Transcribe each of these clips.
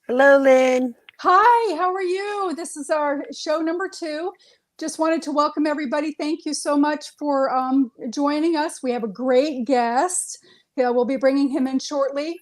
Hello, Lynn. Hi, how are you? This is our show number 2. Just wanted to welcome everybody. Thank you so much for joining us. We have a great guest. Yeah, we'll be bringing him in shortly.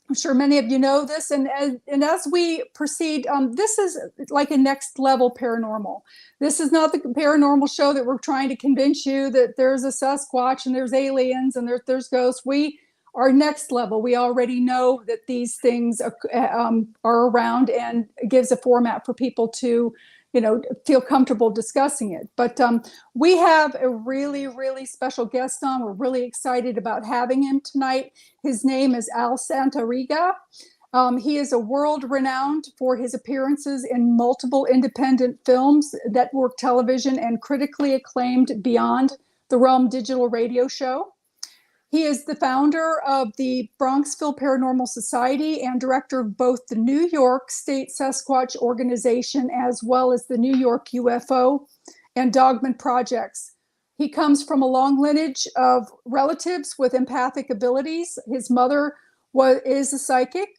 I'm sure many of you know this. And as we proceed, this is like a next level paranormal. This is not the paranormal show that we're trying to convince you that there's a Sasquatch and there's aliens and there's ghosts. We are next level. We already know that these things are around, and it gives a format for people to, feel comfortable discussing it. But we have a really, really special guest on. We're really excited about having him tonight. His name is Al Santariga. He is a world renowned for his appearances in multiple independent films, network television, and critically acclaimed Beyond the Realm digital radio show. He is the founder of the Bronxville Paranormal Society and director of both the New York State Sasquatch Organization as well as the New York UFO and Dogman projects. He comes from a long lineage of relatives with empathic abilities. His mother was a psychic,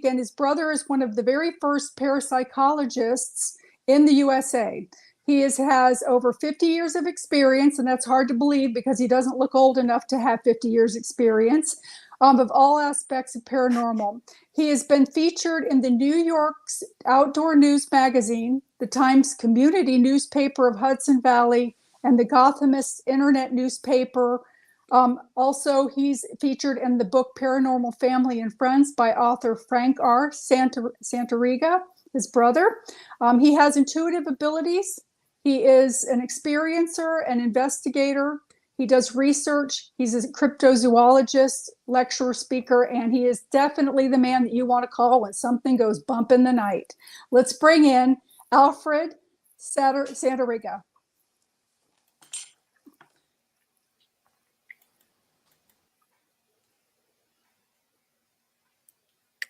and his brother is one of the very first parapsychologists in the USA. Has over 50 years of experience, and that's hard to believe because he doesn't look old enough to have 50 years experience of all aspects of paranormal. He has been featured in the New York's Outdoor News magazine, the Times community newspaper of Hudson Valley, and the Gothamist internet newspaper. Also, he's featured in the book Paranormal Family and Friends by author Frank R. Santariga, his brother. He has intuitive abilities. He is an experiencer, an investigator. He does research. He's a cryptozoologist, lecturer, speaker, and he is definitely the man that you want to call when something goes bump in the night. Let's bring in Alfred Santariga.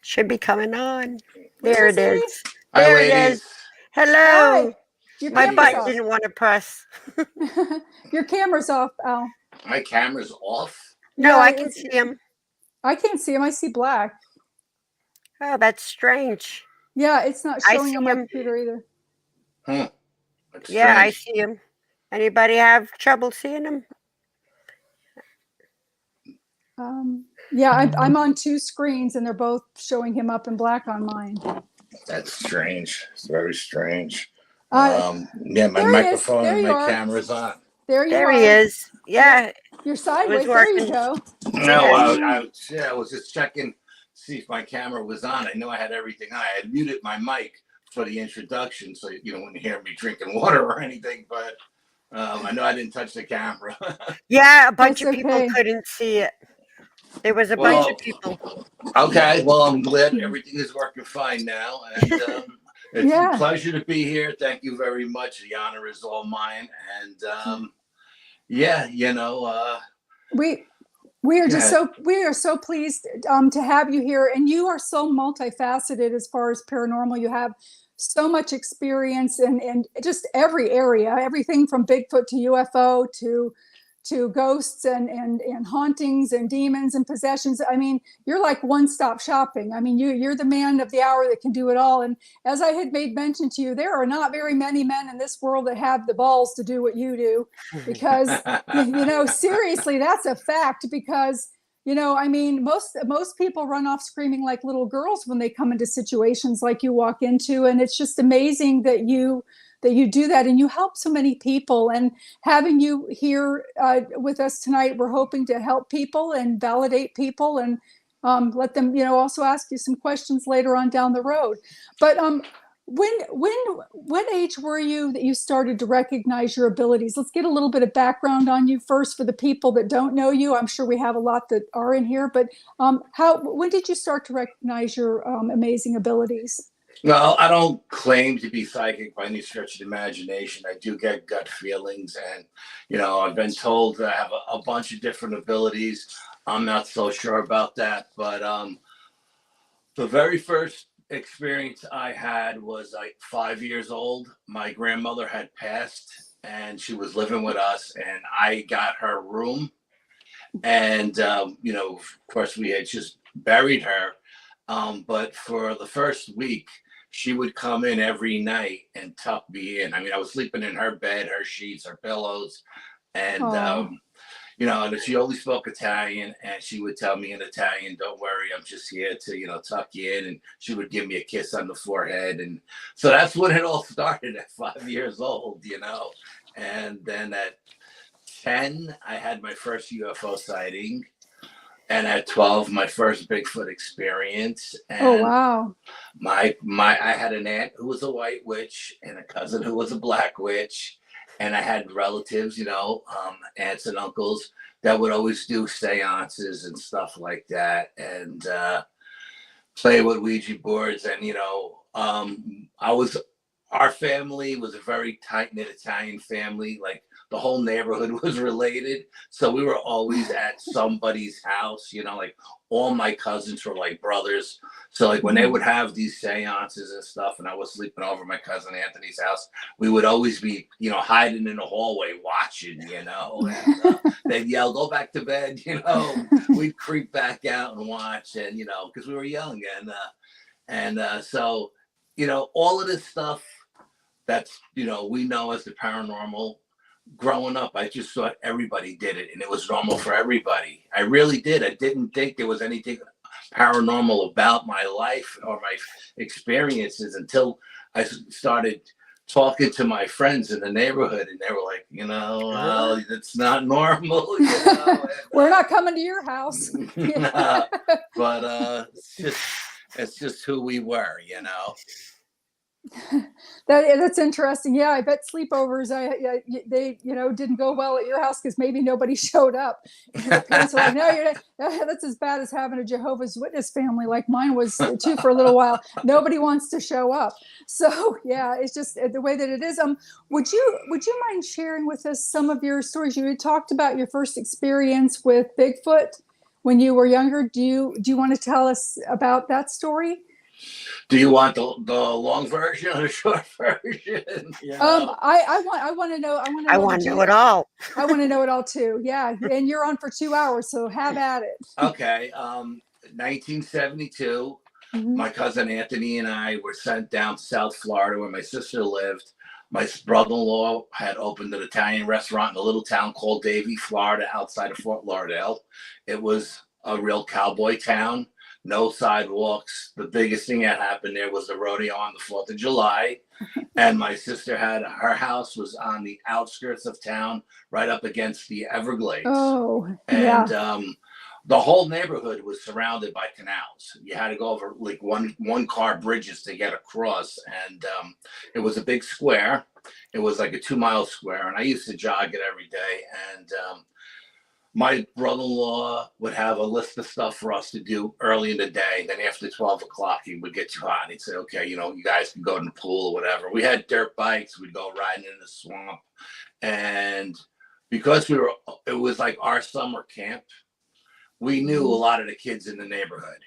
Should be coming on. There it is. Hi, There it ladies. is. Hello. Hi. Your My camera's button off. didn't want to press. Your camera's off, Al. My camera's off. No, Yeah, I can see him. I can't see him. I see black. Oh, that's strange. Yeah, it's not I showing see on my him. computer either. That's Yeah, I strange. see him. Anybody have trouble seeing him? Yeah, I'm on 2 screens and they're both showing him up in black on mine. That's strange. It's very strange. Uh, Yeah, my there he is. microphone There and you my are. camera's on. There you There are. he is. Yeah, You're it sideways. was There you working. go. No, Yeah. I was just checking to see if my camera was on. I know I had everything on. I had muted my mic for the introduction, so you don't want to hear me drinking water or anything. But I know I didn't touch the camera. Yeah, a bunch That's of people okay. couldn't see it. There was a bunch Well, of people. okay. Well, I'm glad everything is working fine now, and it's a Yeah. pleasure to be here. Thank you very much. The honor is all mine, and yeah, We are go just ahead. so pleased to have you here, and you are so multifaceted as far as paranormal. You have so much experience in just every area, everything from Bigfoot to UFO to ghosts and hauntings and demons and possessions. I mean, you're like one-stop shopping. I mean, you're the man of the hour that can do it all. And as I had made mention to you, there are not very many men in this world that have the balls to do what you do, because seriously, that's a fact. Because I mean, most people run off screaming like little girls when they come into situations like you walk into, and it's just amazing that you do that, and you help so many people. And having you here with us tonight, we're hoping to help people and validate people, and let them, also ask you some questions later on down the road. But what age were you that you started to recognize your abilities? Let's get a little bit of background on you first for the people that don't know you. I'm sure we have a lot that are in here, but when did you start to recognize your amazing abilities? Well, I don't claim to be psychic by any stretch of the imagination. I do get gut feelings, and I've been told that I have a bunch of different abilities. I'm not so sure about that, but the very first experience I had was like 5 years old. My grandmother had passed, and she was living with us, and I got her room, and of course, we had just buried her. But for the first week, she would come in every night and tuck me in. I mean, I was sleeping in her bed, her sheets, her pillows, and Oh, and she only spoke Italian, and she would tell me in Italian, "Don't worry, I'm just here to, tuck you in." And she would give me a kiss on the forehead, and so that's when it all started at 5 years old, And then at 10, I had my first UFO sighting, and at 12, my first Bigfoot experience. oh, And wow. I had an aunt who was a white witch and a cousin who was a black witch, and I had relatives, aunts and uncles that would always do seances and stuff like that, and play with Ouija boards. And our family was a very tight knit Italian family. Like the whole neighborhood was related, so we were always at somebody's house. Like all my cousins were like brothers. So like when they would have these seances and stuff, and I was sleeping over at my cousin Anthony's house, we would always be, hiding in the hallway watching. And they'd yell, "Go back to bed." We'd creep back out and watch, and because we were young, and so all of this stuff that's we know as the paranormal. Growing up, I just thought everybody did it and it was normal for everybody. I really did. I didn't think there was anything paranormal about my life or my experiences until I started talking to my friends in the neighborhood, and they were like, well, it's not normal. We're not coming to your house. But it's just who we were. That's interesting. Yeah, I bet sleepovers, they didn't go well at your house because maybe nobody showed up. The parents were like, "No, you're not, that's as bad as having a Jehovah's Witness family, like mine was too for a little while. Nobody wants to show up." So yeah, it's just the way that it is. Would you mind sharing with us some of your stories? You had talked about your first experience with Bigfoot when you were younger. Do you want to tell us about that story? Do you want the long version or the short version? I want to know. I want to know it all. I want to know it all too. Yeah, and you're on for 2 hours, so have at it. Okay. 1972. My cousin Anthony and I were sent down to South Florida where my sister lived. My brother-in-law had opened an Italian restaurant in a little town called Davie, Florida, outside of Fort Lauderdale. It was a real cowboy town. No sidewalks. The biggest thing that happened there was the rodeo on the 4th of July. And my sister her house was on the outskirts of town, right up against the Everglades. Oh, and yeah. The whole neighborhood was surrounded by canals. You had to go over like one car bridges to get across. And it was a big square. It was like a 2-mile square. And I used to jog it every day. And my brother-in-law would have a list of stuff for us to do early in the day. Then after 12 o'clock, he would get too hot. And he'd say, "Okay, you guys can go in the pool or whatever." We had dirt bikes. We'd go riding in the swamp. And because it was like our summer camp, we knew a lot of the kids in the neighborhood,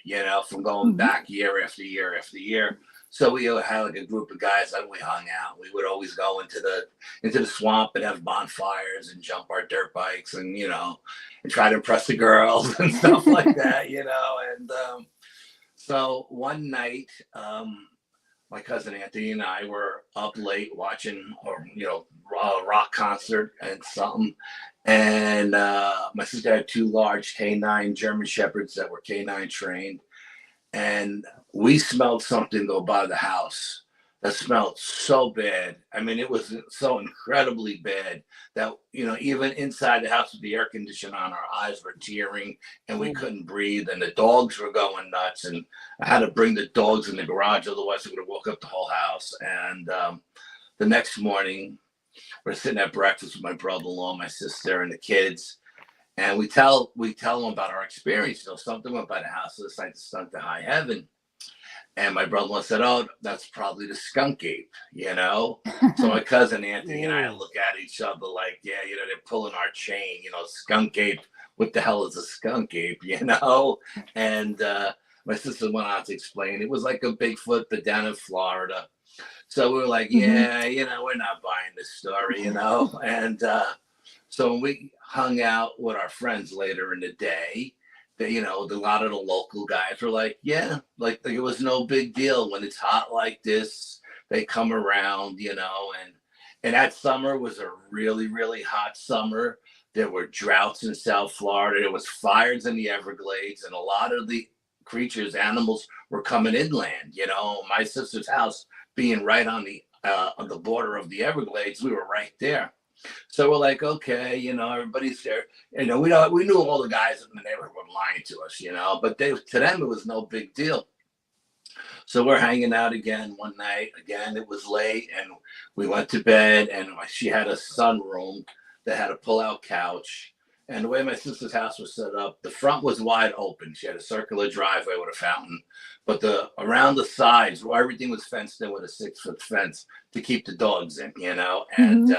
from going back year after year after year. So we had like a group of guys that we hung out. We would always go into the swamp and have bonfires and jump our dirt bikes and and try to impress the girls and stuff like that, And so one night, my cousin Anthony and I were up late watching a rock concert and something. And my sister had 2 large canine German Shepherds that were canine trained. And we smelled something go by the house that smelled so bad. I mean, it was so incredibly bad that, even inside the house with the air conditioner on, our eyes were tearing and we couldn't breathe. And the dogs were going nuts. And I had to bring the dogs in the garage. Otherwise, it would have woke up the whole house. And the next morning, we're sitting at breakfast with my brother-in-law, my sister, and the kids. And we tell them about our experience. Something went by the house last night that stunk to high heaven. And my brother-in-law said, "Oh, that's probably the skunk ape," So my cousin Anthony and I look at each other like, yeah, they're pulling our chain, skunk ape. What the hell is a skunk ape, And my sister went on to explain it was like a Bigfoot, but down in Florida. So we were like, yeah, we're not buying this story, And so when we hung out with our friends later in the day, you know, a lot of the local guys were like, yeah, like it was no big deal when it's hot like this. They come around, you know, and that summer was a really, really hot summer. There were droughts in South Florida. There was fires in the Everglades, and a lot of the creatures, animals were coming inland. You know, my sister's house being right on the border of the Everglades, we were right there. So we're like, okay, you know, everybody's there. You know, we knew all the guys in the neighborhood were lying to us, you know, but to them it was no big deal. So we're hanging out again one night. Again, it was late, and we went to bed. And she had a sunroom that had a pull-out couch. And the way my sister's house was set up, the front was wide open. She had a circular driveway with a fountain, but around the sides, where everything was fenced in with a 6-foot fence to keep the dogs in, you know. And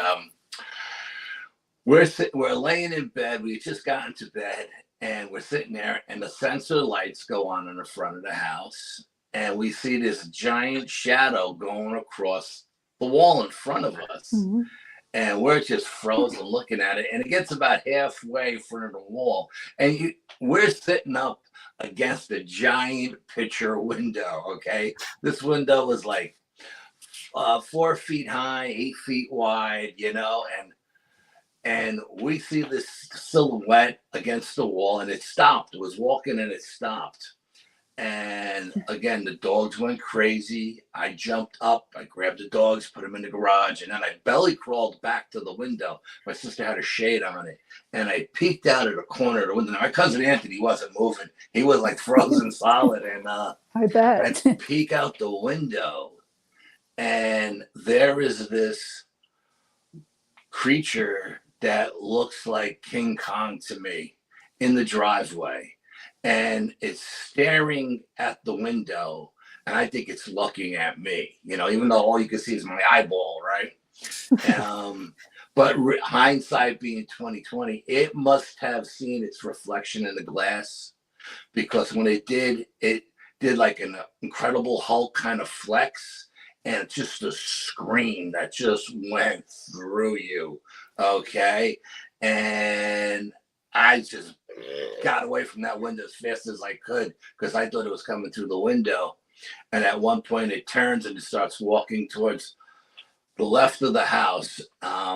we're laying in bed. We had just gotten to bed, and we're sitting there, and the sensor lights go on in the front of the house, and we see this giant shadow going across the wall in front of us. Mm-hmm. And we're just frozen looking at it. And it gets about halfway in front of the wall. And we're sitting up against a giant picture window, okay? This window was like 4 feet high, 8 feet wide, you know? And we see this silhouette against the wall, and it stopped. It was walking, and it stopped. And again, the dogs went crazy. I jumped up, I grabbed the dogs, put them in the garage, and then I belly crawled back to the window. My sister had a shade on it, and I peeked out at the corner of the window. Now, my cousin Anthony wasn't moving. He was like frozen solid. And I bet. I peek out the window, and there is this creature that looks like King Kong to me in the driveway. And it's staring at the window, and I think it's looking at me, you know, even though all you can see is my eyeball, right? But hindsight being 2020, it must have seen its reflection in the glass, because when it did like an Incredible Hulk kind of flex, and just a scream that just went through you, okay? And I just got away from that window as fast as I could, because I thought it was coming through the window. And at one point it turns and it starts walking towards the left of the house,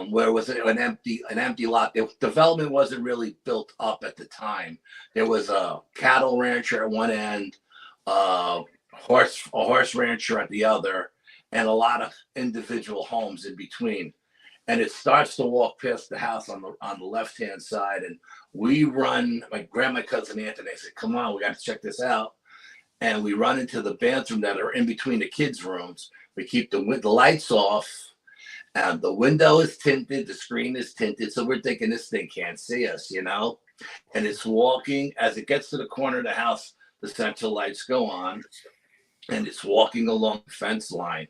where was it an empty lot. The development wasn't really built up at the time. There was a cattle rancher at one end, a horse rancher at the other, and a lot of individual homes in between. And it starts to walk past the house on the left-hand side. And we run, my cousin Anthony, I said, come on, we got to check this out. And we run into the bathroom that are in between the kids' rooms. We keep the lights off, and the window is tinted, the screen is tinted. So we're thinking this thing can't see us, you know? And it's walking. As it gets to the corner of the house, the central lights go on, and it's walking along the fence line.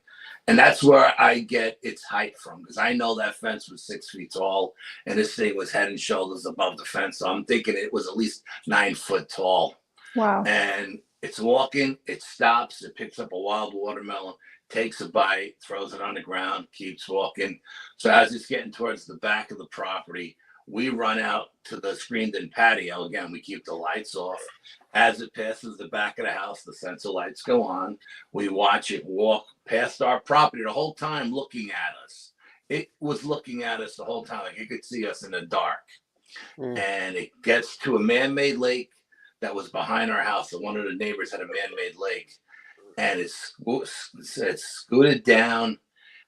And that's where I get its height from, because I know that fence was 6 feet tall, and this thing was head and shoulders above the fence. So I'm thinking it was at least 9 foot tall. Wow. And it's walking, it stops, it picks up a wild watermelon, takes a bite, throws it on the ground, keeps walking. So as it's getting towards the back of the property, we run out to the screened-in patio. Again, we keep the lights off. As it passes the back of the house, the sensor lights go on. We watch it walk past our property the whole time, looking at us. It was looking at us the whole time, like it could see us in the dark. And it gets to a man-made lake that was behind our house. And one of the neighbors had a man-made lake. And it scooted down,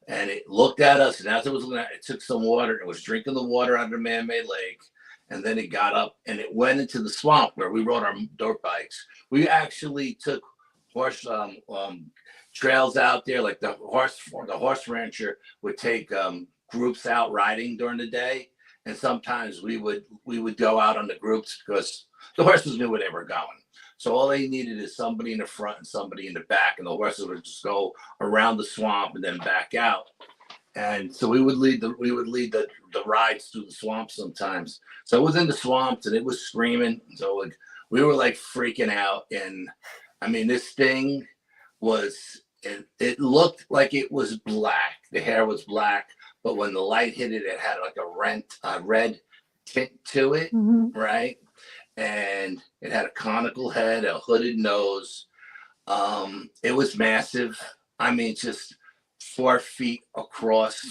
and it looked at us. And as it was looking at it, took some water. It was drinking the water out of the man-made lake. And then it got up and it went into the swamp where we rode our dirt bikes. We actually took horse trails out there, like the horse rancher would take groups out riding during the day, and sometimes we would go out on the groups because the horses knew where they were going. So all they needed is somebody in the front and somebody in the back, and the horses would just go around the swamp and then back out. And so we would lead the rides through the swamp sometimes. So it was in the swamps and it was screaming. So we were like freaking out. And I mean, this thing was, it looked like it was black. The hair was black, but when the light hit it, it had like a red tint to it, right? and it had a conical head, a hooded nose. It was massive. I mean, just 4 feet across,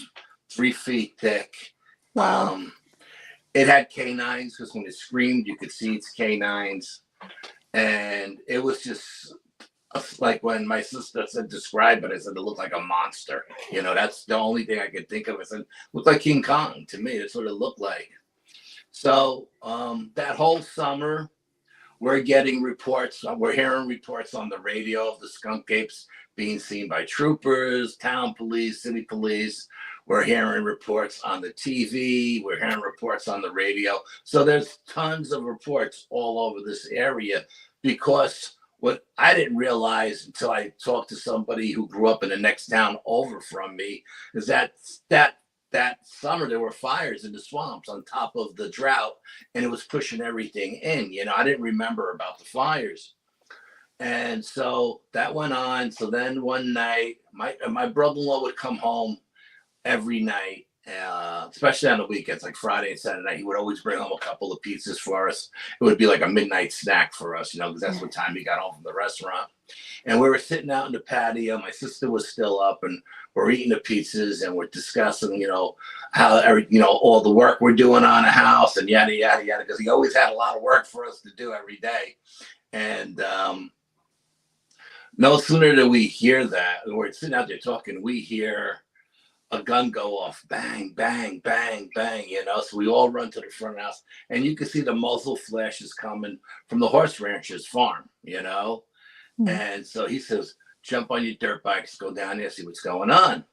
3 feet thick. Wow. It had canines because when it screamed, you could see its canines. And it was just like when my sister said describe it, I said it looked like a monster. You know, that's the only thing I could think of. I said it looked like King Kong to me. That's what it looked like. So that whole summer, we're getting reports. We're hearing reports on the radio of the skunk apes being seen by troopers, town police, city police. We're hearing reports on the TV. We're hearing reports on the radio. So there's tons of reports all over this area, because what I didn't realize until I talked to somebody who grew up in the next town over from me is that summer there were fires in the swamps on top of the drought, and it was pushing everything in. You know, I didn't remember about the fires. And so that went on. So then one night, my brother-in-law would come home every night, especially on the weekends, like Friday and Saturday night. He would always bring home a couple of pizzas for us. It would be like a midnight snack for us, you know, because that's what time he got home from the restaurant. And we were sitting out in the patio. My sister was still up, and we're eating the pizzas, and we're discussing, you know, how all the work we're doing on a house and yada yada yada, because he always had a lot of work for us to do every day. And no sooner do we hear that, we're sitting out there talking, we hear a gun go off, bang, bang, bang, bang, you know. So we all run to the front of the house, and you can see the muzzle flashes coming from the horse rancher's farm, you know. Mm-hmm. And so he says, jump on your dirt bikes, go down there, see what's going on.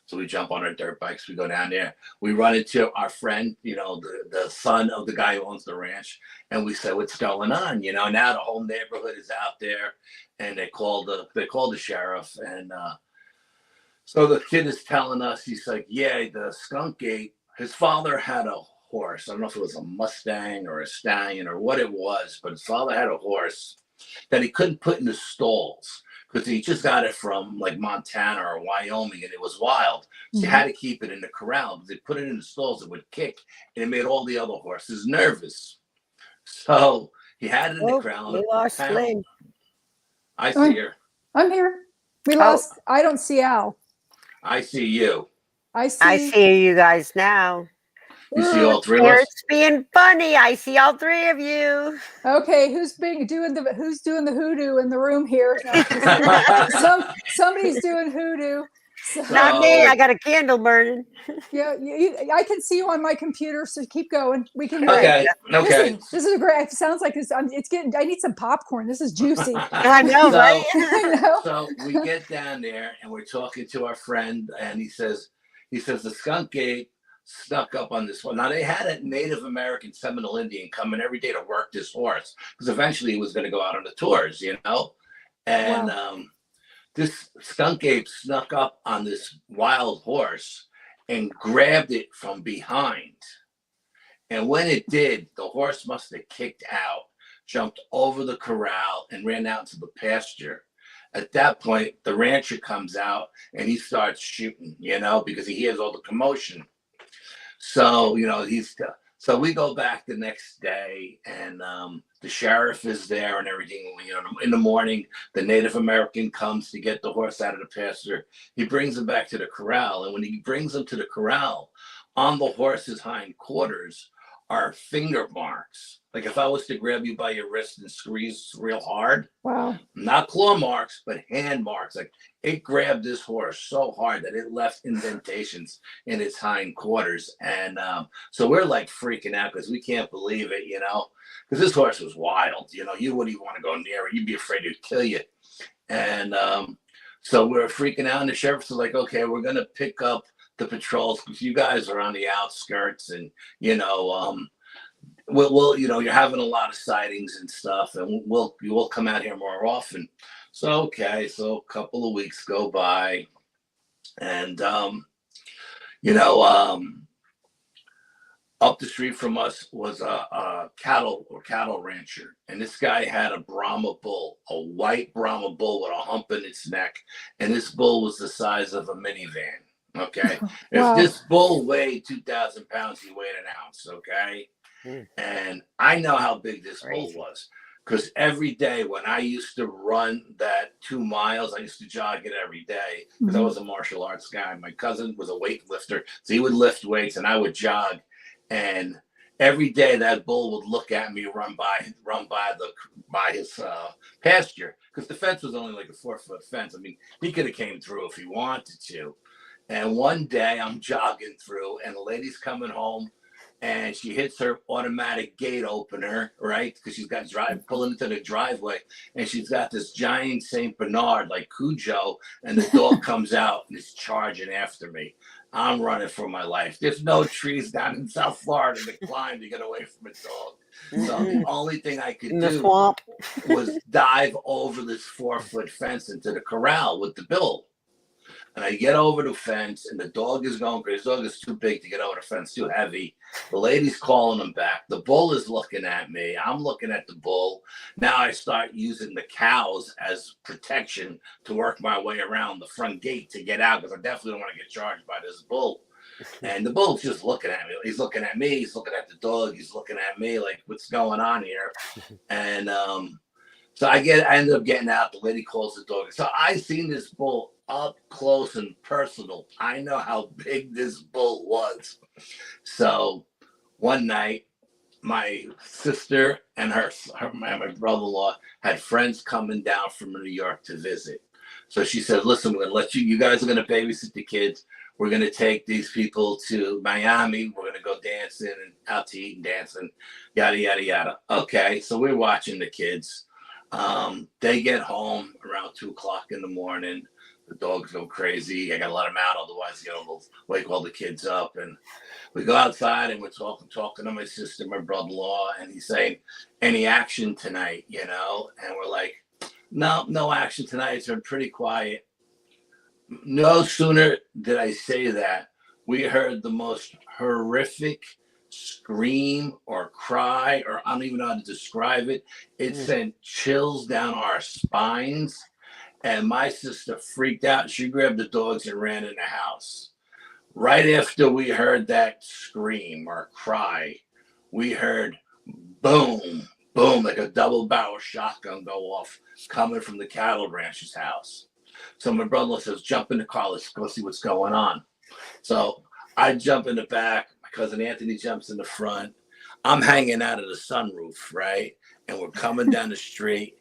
So we jump on our dirt bikes, we go down there, we run into our friend, you know, the son of the guy who owns the ranch, and we say, what's going on? You know, now the whole neighborhood is out there, and they call the sheriff. And so the kid is telling us, he's like, yeah, the skunk ape, his father had a horse. I don't know if it was a Mustang or a stallion or what it was, but his father had a horse that he couldn't put in the stalls because he just got it from like Montana or Wyoming, and it was wild. So you had to keep it in the corral. Because they put it in the stalls, it would kick, and it made all the other horses nervous. So he had it in the corral. We lost Lynn. I see her. I'm here. We lost. I don't see Al. I see you. I see you guys now. You see all three of us? It's being funny. I see all three of you. Okay, who's doing the hoodoo in the room here? Somebody's doing hoodoo. So, not me. I got a candle burning. Yeah, I can see you on my computer. So keep going. We can. Okay. Okay. This is great. It sounds like it's getting. I need some popcorn. This is juicy. I know, right? I know. So we get down there and we're talking to our friend, and he says the skunk ape snuck up on this one. Now they had a Native American Seminole Indian coming every day to work this horse because eventually he was going to go out on the tours, you know. And this skunk ape snuck up on this wild horse and grabbed it from behind. And when it did, the horse must have kicked out, jumped over the corral, and ran out into the pasture. At that point, the rancher comes out and he starts shooting, you know, because he hears all the commotion. So, you know, so we go back the next day, and the sheriff is there and everything. You know, in the morning, the Native American comes to get the horse out of the pasture. He brings him back to the corral. And when he brings him to the corral, on the horse's hind quarters are finger marks. Like if I was to grab you by your wrist and squeeze real hard. Wow. Not claw marks, but hand marks. Like it grabbed this horse so hard that it left indentations in its hind quarters. And so we're like freaking out because we can't believe it, you know, because this horse was wild. You know, you wouldn't even want to go near it. You'd be afraid it'd kill you. And so we're freaking out. And the sheriff was like, okay, we're going to pick up the patrols because you guys are on the outskirts, and, you know, we'll you know, you're having a lot of sightings and stuff, and we'll come out here more often. So okay, so a couple of weeks go by, and you know, up the street from us was a cattle rancher, and this guy had a Brahma bull, a white Brahma bull with a hump in its neck, and this bull was the size of a minivan. Okay, Wow. If this bull weighed 2,000 pounds, he weighed an ounce. Okay. And I know how big this bull Crazy. was. Because every day when I used to run that 2 miles, I used to jog it every day because I was a martial arts guy. My cousin was a weightlifter, so he would lift weights and I would jog. And every day that bull would look at me run by his pasture, because the fence was only like a 4-foot fence. I mean, he could have came through if he wanted to. And one day I'm jogging through, and the lady's coming home. And she hits her automatic gate opener, right? Because she's got pulling into the driveway, and she's got this giant Saint Bernard like Cujo, and the dog comes out and is charging after me. I'm running for my life. There's no trees down in South Florida to climb to get away from a dog. So the only thing I could In the do swamp. was dive over this 4-foot fence into the corral with the bill. And I get over the fence, and the dog is going crazy. The dog is too big to get over the fence, too heavy. The lady's calling him back. The bull is looking at me. I'm looking at the bull. Now I start using the cows as protection to work my way around the front gate to get out, because I definitely don't want to get charged by this bull. And the bull's just looking at me. He's looking at me. He's looking at the dog. He's looking at me like, what's going on here? And so I ended up getting out. The lady calls the dog. So I seen this bull up close and personal. I know how big this bull was. So one night, my sister and my brother-in-law had friends coming down from New York to visit. So she said, listen, we're going to let you guys are going to babysit the kids. We're going to take these people to Miami. We're going to go dancing and out to eat and dancing, yada, yada, yada. Okay, so we're watching the kids. They get home around 2:00 in the morning. The dogs go crazy. I got to let them out, otherwise, they'll wake all the kids up. And we go outside and we're talking to my sister, my brother-in-law, and he's saying, any action tonight, And we're like, no action tonight. It's been pretty quiet. No sooner did I say that, we heard the most horrific scream or cry, or I don't even know how to describe it. It sent chills down our spines. And my sister freaked out. She grabbed the dogs and ran in the house. Right after we heard that scream or cry, we heard boom, boom, like a double barrel shotgun go off coming from the cattle rancher's house. So my brother says, jump in the car. Let's go see what's going on. So I jump in the back. My cousin Anthony jumps in the front. I'm hanging out of the sunroof, right? And we're coming down the street.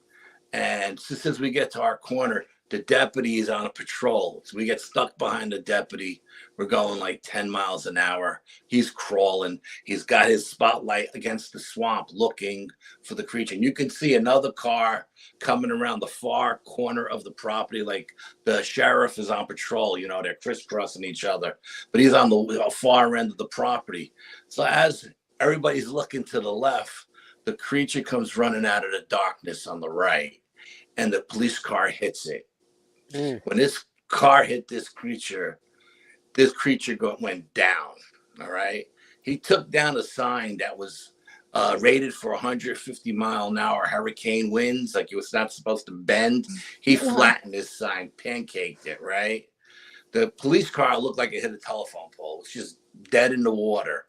And just as we get to our corner, the deputy is on a patrol. So we get stuck behind the deputy. We're going like 10 miles an hour. He's crawling. He's got his spotlight against the swamp looking for the creature. And you can see another car coming around the far corner of the property. Like the sheriff is on patrol. They're crisscrossing each other. But he's on the far end of the property. So as everybody's looking to the left, the creature comes running out of the darkness on the right. And the police car hits it. When this car hit this creature went down. All right. He took down a sign that was rated for 150-mile-an-hour hurricane winds, like it was not supposed to bend. He flattened this sign, pancaked it. Right. The police car looked like it hit a telephone pole. It's just dead in the water.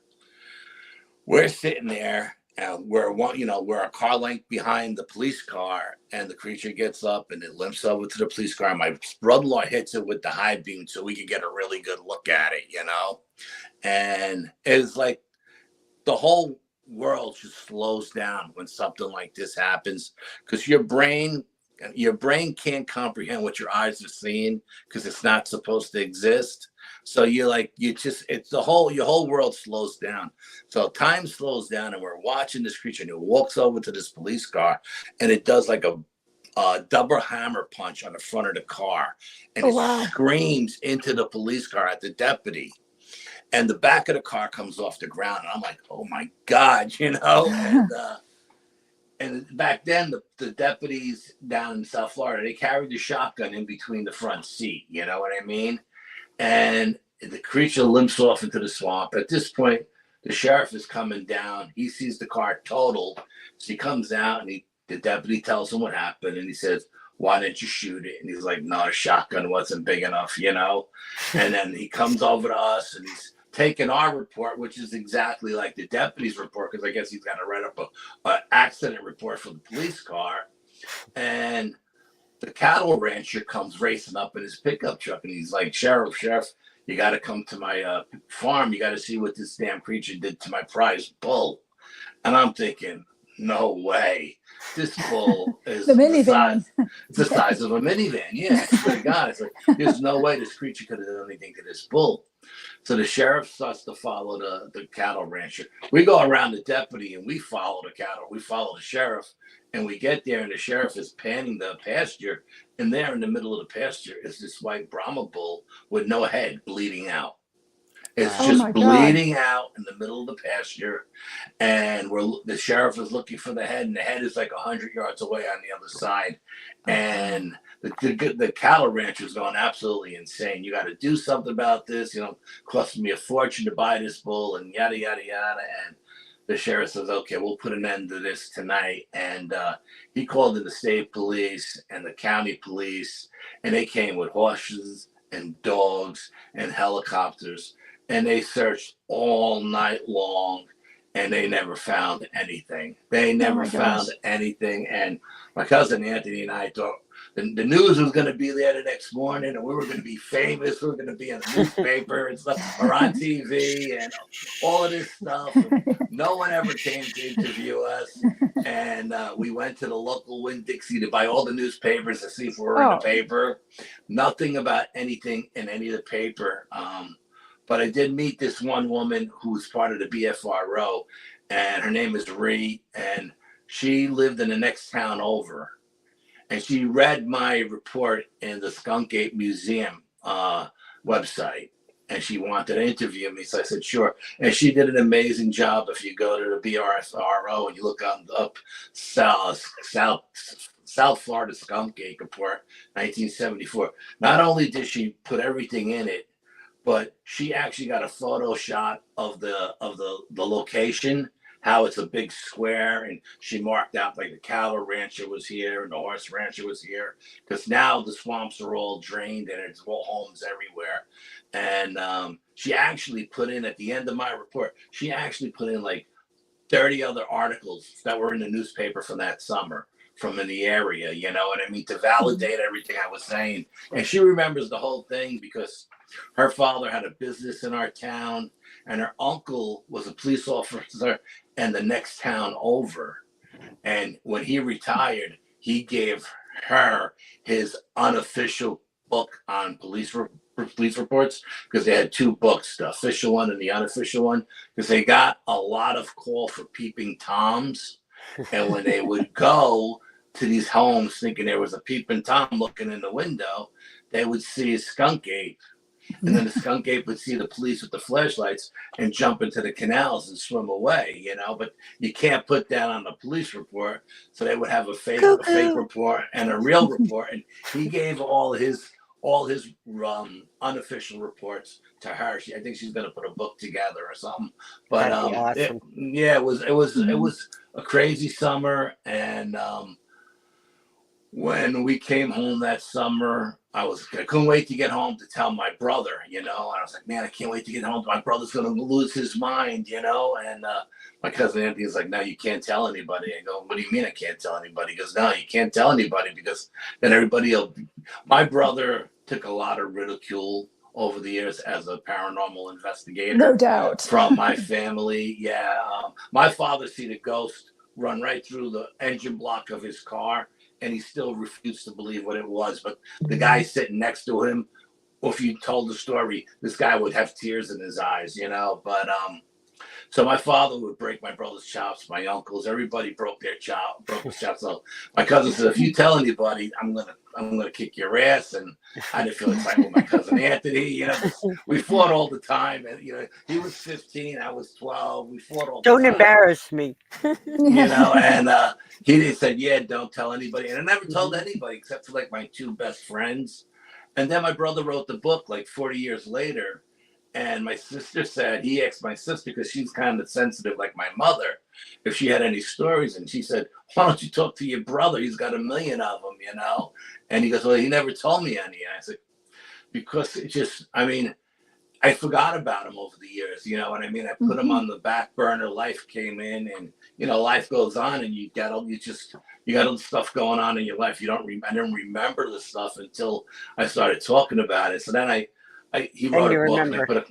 We're sitting there. We're a car length behind the police car, and the creature gets up and it limps over to the police car. My brother-in-law hits it with the high beam so we can get a really good look at it, And it's like the whole world just slows down when something like this happens, because your brain can't comprehend what your eyes are seeing, because it's not supposed to exist. So your whole world slows down. So time slows down, and we're watching this creature, and it walks over to this police car, and it does like a double hammer punch on the front of the car, and it screams into the police car at the deputy. And the back of the car comes off the ground, and I'm like, oh my God, And back then, the deputies down in South Florida, they carried the shotgun in between the front seat. You know what I mean? And the creature limps off into the swamp. At this point, the sheriff is coming down. He sees the car totaled. So he comes out, and the deputy tells him what happened. And he says, why didn't you shoot it? And he's like, no, the shotgun wasn't big enough, And then he comes over to us, and he's taken our report, which is exactly like the deputy's report, because I guess he's got to write up a accident report for the police car. And the cattle rancher comes racing up in his pickup truck, and he's like, Sheriff, you got to come to my farm. You got to see what this damn creature did to my prize bull. And I'm thinking, no way. This bull is The minivan. the size of a minivan. Yeah, I swear to God. It's like, there's no way this creature could have done anything to this bull. So the sheriff starts to follow the cattle rancher. We go around the deputy and we follow the cattle. We follow the sheriff, and we get there, and the sheriff is panning the pasture. And there in the middle of the pasture is this white Brahma bull with no head, bleeding out. It's just bleeding out in the middle of the pasture, and the sheriff is looking for the head, and the head is like 100 yards away on the other side. And the cattle rancher is going absolutely insane. You got to do something about this. Costing me a fortune to buy this bull, and yada yada yada. And the sheriff says, "Okay, we'll put an end to this tonight." And he called in the state police and the county police, and they came with horses and dogs and helicopters. And they searched all night long, and they never found anything. They never found anything. And my cousin Anthony and I thought the news was going to be there the next morning, and we were going to be famous. We were going to be in the newspaper and stuff, or on TV, and all of this stuff. And no one ever came to interview us. And we went to the local Winn-Dixie to buy all the newspapers to see if we were in the paper. Nothing about anything in any of the paper. But I did meet this one woman who's part of the BFRO, and her name is Ree, and she lived in the next town over. And she read my report in the Skunk Ape Museum website, and she wanted to interview me. So I said, sure. And she did an amazing job. If you go to the BFRO and you look up South Florida Skunk Ape Report, 1974, not only did she put everything in it, but she actually got a photo shot of the location, how it's a big square, and she marked out like the cattle rancher was here and the horse rancher was here, because now the swamps are all drained and it's all homes everywhere. And she actually put in, at the end of my report, she actually put in like 30 other articles that were in the newspaper from that summer, from in the area, you know what I mean, to validate everything I was saying. And she remembers the whole thing because her father had a business in our town, and her uncle was a police officer in the next town over. And when he retired, he gave her his unofficial book on police reports, because they had two books, the official one and the unofficial one, because they got a lot of call for peeping Toms. And when they would go to these homes thinking there was a peeping Tom looking in the window, they would see a skunk ape. And then the skunk ape would see the police with the flashlights and jump into the canals and swim away, you know. But you can't put that on the police report. So they would have a fake report and a real report. And he gave all his unofficial reports to her. I think she's going to put a book together or something. But awesome. it was a crazy summer. And when we came home that summer, I couldn't wait to get home to tell my brother, you know. And I was like, man, I can't wait to get home. My brother's going to lose his mind, you know. And my cousin Anthony is like, no, you can't tell anybody. I go, what do you mean I can't tell anybody? He goes, no, you can't tell anybody, because then everybody will. My brother took a lot of ridicule over the years as a paranormal investigator. No doubt. From my family. Yeah. My father seen a ghost run right through the engine block of his car, and he still refused to believe what it was. But the guy sitting next to him, if you told the story, this guy would have tears in his eyes, you know. But so my father would break my brother's chops, my uncles, everybody broke his chops. So my cousin said, if you tell anybody, I'm gonna kick your ass. And I didn't feel like fighting with my cousin Anthony. You know, we fought all the time. And you know, he was 15, I was 12. We fought all the time. Don't embarrass me. You know, and he said, yeah, don't tell anybody. And I never told anybody except for like my two best friends. And then my brother wrote the book like 40 years later. And my sister said, he asked my sister, because she's kind of sensitive like my mother, if she had any stories. And she said, why don't you talk to your brother? He's got 1 million of them, you know. And he goes, well, he never told me any. And I said, because it just, I mean, I forgot about them over the years. You know what I mean? I put them on the back burner. Life came in, and life goes on, and you got all the stuff going on in your life. I didn't remember the stuff until I started talking about it. So then he wrote a book, and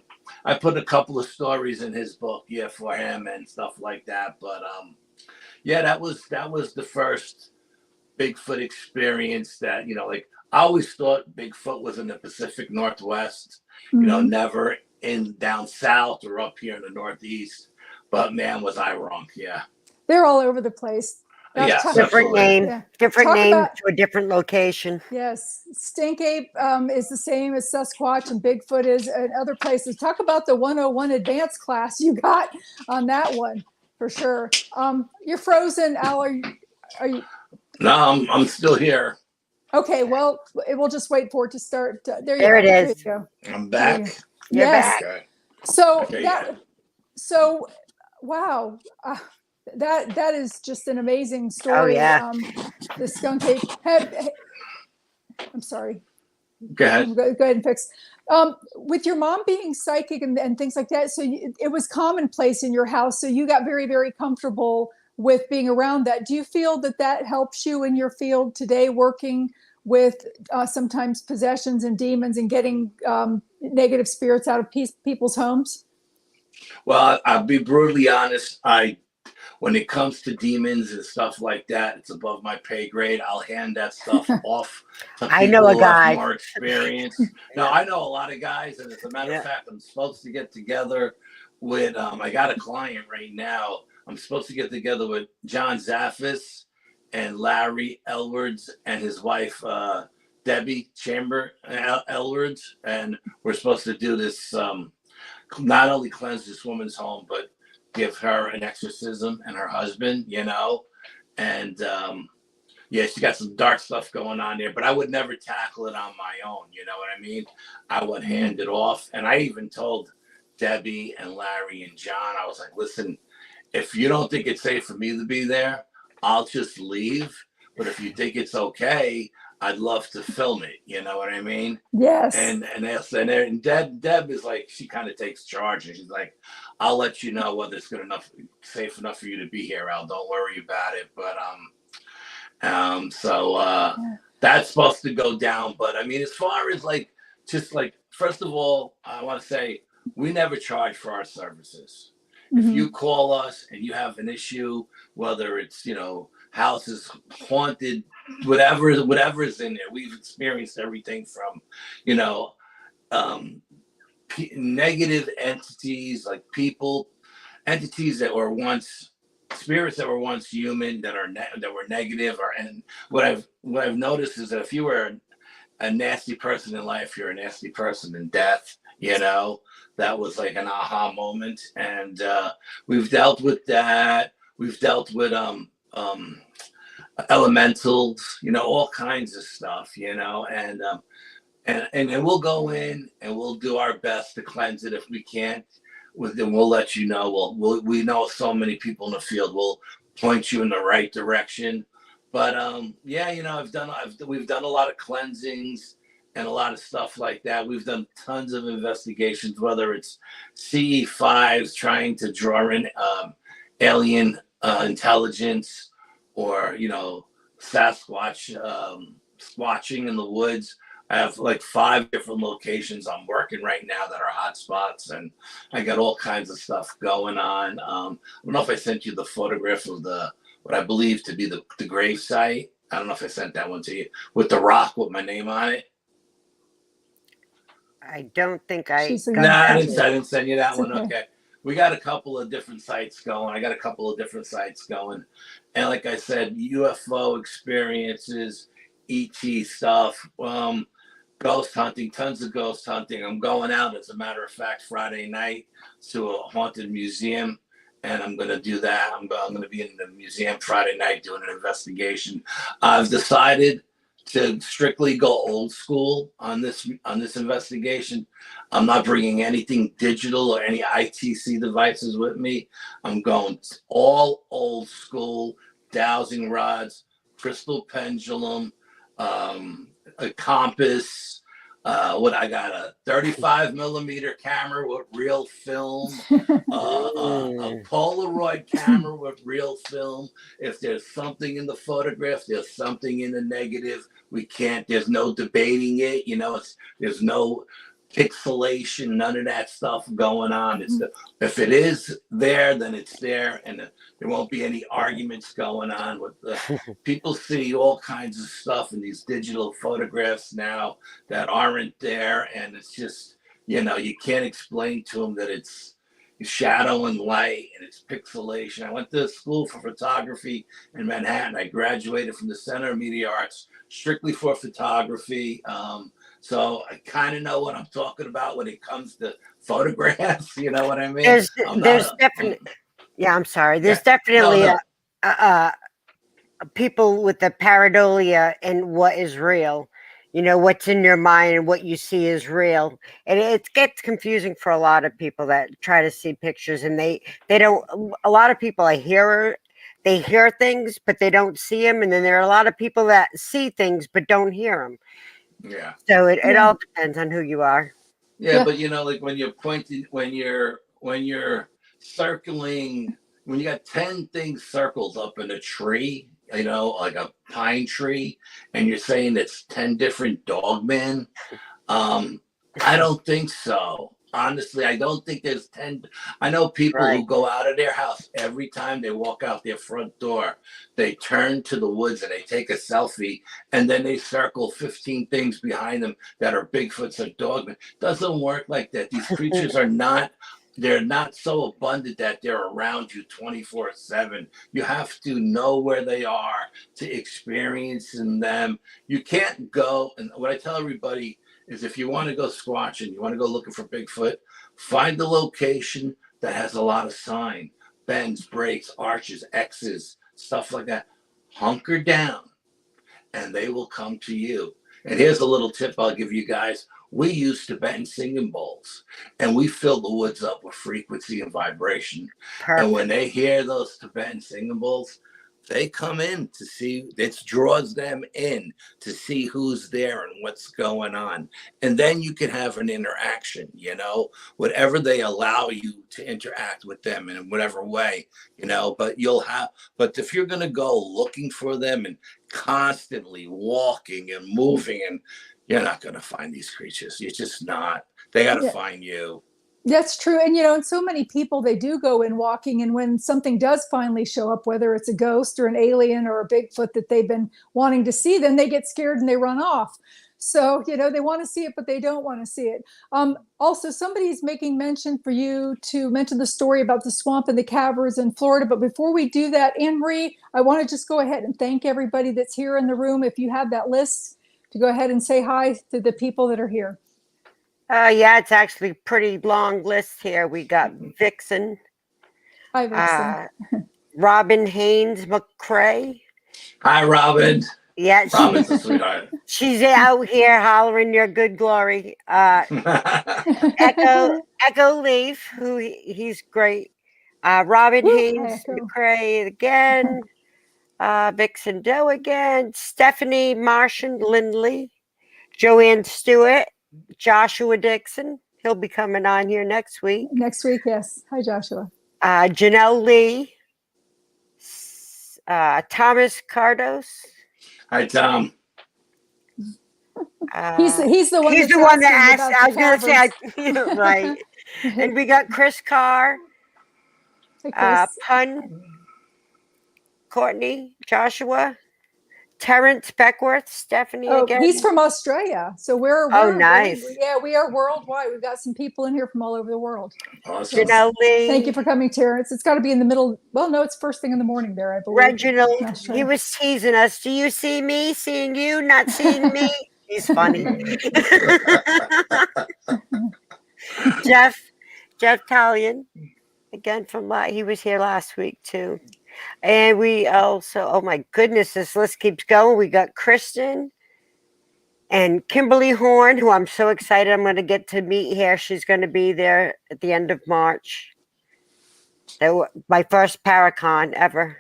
I put a couple of stories in his book, for him and stuff like that. But that was the first Bigfoot experience that, like, I always thought Bigfoot was in the Pacific Northwest, never down south or up here in the Northeast. But man, was I wrong. Yeah. They're all over the place. Different name, different name to a different location. Yes. Stink ape is the same as Sasquatch, and Bigfoot is in other places. Talk about the 101 advanced class you got on that one, for sure. You're frozen, Al. Are you? No, I'm still here. Okay, well, we'll just wait for it to start. There it is. There you go. I'm back. You're Yes. back. Okay. So wow, that is just an amazing story. Oh, yeah. The skunk ape. I'm sorry. Go ahead. Go ahead and fix. With your mom being psychic and things like that, so it was commonplace in your house. So you got very, very comfortable with being around that. Do you feel that helps you in your field today, working with sometimes possessions and demons and getting negative spirits out of people's homes? Well, I'll be brutally honest. When it comes to demons and stuff like that, it's above my pay grade. I'll hand that stuff off to people I know a who guy. have more experience. No, I know a lot of guys, and as a matter of fact, I'm supposed to get together with. I got a client right now. I'm supposed to get together with John Zaffis and Larry Elwards and his wife Debbie Elwards, and we're supposed to do this. Not only cleanse this woman's home, but give her an exorcism and her husband, and she got some dark stuff going on there, but I would never tackle it on my own. You know what I mean? I would hand it off. And I even told Debbie and Larry and John, I was like, listen, if you don't think it's safe for me to be there, I'll just leave. But if you think it's okay, I'd love to film it. You know what I mean? Yes. And Deb is like, she kind of takes charge, and she's like, I'll let you know whether it's safe enough for you to be here, Al. Don't worry about it. But that's supposed to go down. But I mean, as far as first of all, I want to say we never charge for our services. If you call us and you have an issue, whether it's, houses haunted, whatever is in there, we've experienced everything from, negative entities, like entities that were once spirits that were once human, that were negative, and what I've noticed is that if you were a nasty person in life, you're a nasty person in death. That was like an aha moment, and we've dealt with that. We've dealt with elementals, all kinds of stuff, and we'll go in and we'll do our best to cleanse it. If we can't, then we'll let you know. We know so many people in the field. We'll point you in the right direction. But we've done a lot of cleansings and a lot of stuff like that. We've done tons of investigations, whether it's CE5s trying to draw in alien intelligence, or Sasquatch squatching in the woods. I have like 5 different locations I'm working right now that are hot spots, and I got all kinds of stuff going on. I don't know if I sent you the photograph of what I believe to be the grave site. I don't know if I sent that one to you, with the rock with my name on it. I don't think I. No, I didn't send you that one. Okay. We got a couple of different sites going. I got a couple of different sites going. And like I said, UFO experiences, ET stuff, ghost hunting, tons of ghost hunting. I'm going out, as a matter of fact, Friday night to a haunted museum, and I'm going to do that. I'm going to be in the museum Friday night doing an investigation. I've decided to strictly go old school on this investigation. I'm not bringing anything digital or any ITC devices with me. I'm going all old school, dowsing rods, crystal pendulum, a compass, What I got, a 35 millimeter camera with real film, a Polaroid camera with real film. If there's something in the photograph, there's something in the negative. There's no debating it. There's no pixelation, none of that stuff going on. If it is there, then it's there, and there won't be any arguments going on with people see all kinds of stuff in these digital photographs now that aren't there, and it's just you can't explain to them that it's shadow and light and it's pixelation. I went to school for photography in Manhattan. I graduated from the Center of Media Arts strictly for photography. So I kind of know what I'm talking about when it comes to photographs. You know what I mean? There's definitely, yeah, I'm sorry. There's definitely people with the pareidolia and what is real. What's in your mind and what you see is real. And it gets confusing for a lot of people that try to see pictures, and they don't, a lot of people they hear things, but they don't see them. And then there are a lot of people that see things, but don't hear them. Yeah. So it all depends on who you are. Yeah, but like when you're pointing, when you're circling, when you got 10 things circled up in a tree, like a pine tree, and you're saying it's 10 different dogmen, I don't think so. Honestly, I don't think there's 10. I know people who go out of their house every time they walk out their front door, they turn to the woods and they take a selfie, and then they circle 15 things behind them that are Bigfoots or Dogmen. Doesn't work like that. These creatures they're not so abundant that they're around you 24/7. You have to know where they are to experience them. You can't go, and what I tell everybody is, if you want to go squatching, you want to go looking for Bigfoot, find the location that has a lot of sign, bends, breaks, arches, X's, stuff like that. Hunker down, and they will come to you. And here's a little tip I'll give you guys. We use Tibetan singing bowls, and we fill the woods up with frequency and vibration. Perfect. And when they hear those Tibetan singing bowls, they come in to see, it draws them in to see who's there and what's going on. And then you can have an interaction, whatever they allow you to interact with them in whatever way, but but if you're going to go looking for them and constantly walking and moving, and you're not going to find these creatures. You're just not. They got to find you. That's true. And, and so many people, they do go in walking. And when something does finally show up, whether it's a ghost or an alien or a Bigfoot that they've been wanting to see, then they get scared and they run off. So, they want to see it, but they don't want to see it. Also, somebody's making mention for you to mention the story about the swamp and the caverns in Florida. But before we do that, Anne-Marie, I want to just go ahead and thank everybody that's here in the room. If you have that list, to go ahead and say hi to the people that are here. Yeah, it's actually a pretty long list here. We got Vixen. Hi, Vixen. Robin Haynes McCrae. Hi, Robin. Yeah, Robin's a sweetheart. She's out here hollering your good glory. Echo Leaf, who he's great. Robin Haynes McCrae again. Vixen Doe again. Stephanie Martian Lindley. Joanne Stewart. Joshua Dixon. He'll be coming on here next week. Next week, yes. Hi, Joshua. Janelle Lee. Thomas Cardos. Hi, Tom. He's the one. He's the one that asked. I was going to say, right. And we got Chris Carr. Hey, Pun. Courtney. Joshua. Terrence Beckworth, Stephanie again. He's from Australia. So we're nice. We are worldwide. We've got some people in here from all over the world. Awesome. Thank you for coming, Terrence. It's got to be in the middle. Well, no, it's first thing in the morning there, I believe. Reginald, he was teasing us. Do you see me? Seeing you, not seeing me? He's funny. Jeff Talion, again he was here last week too. And we also, oh my goodness, this list keeps going. We got Kristen and Kimberly Horn, who I'm so excited I'm going to get to meet here. She's going to be there at the end of March. My first Paracon ever.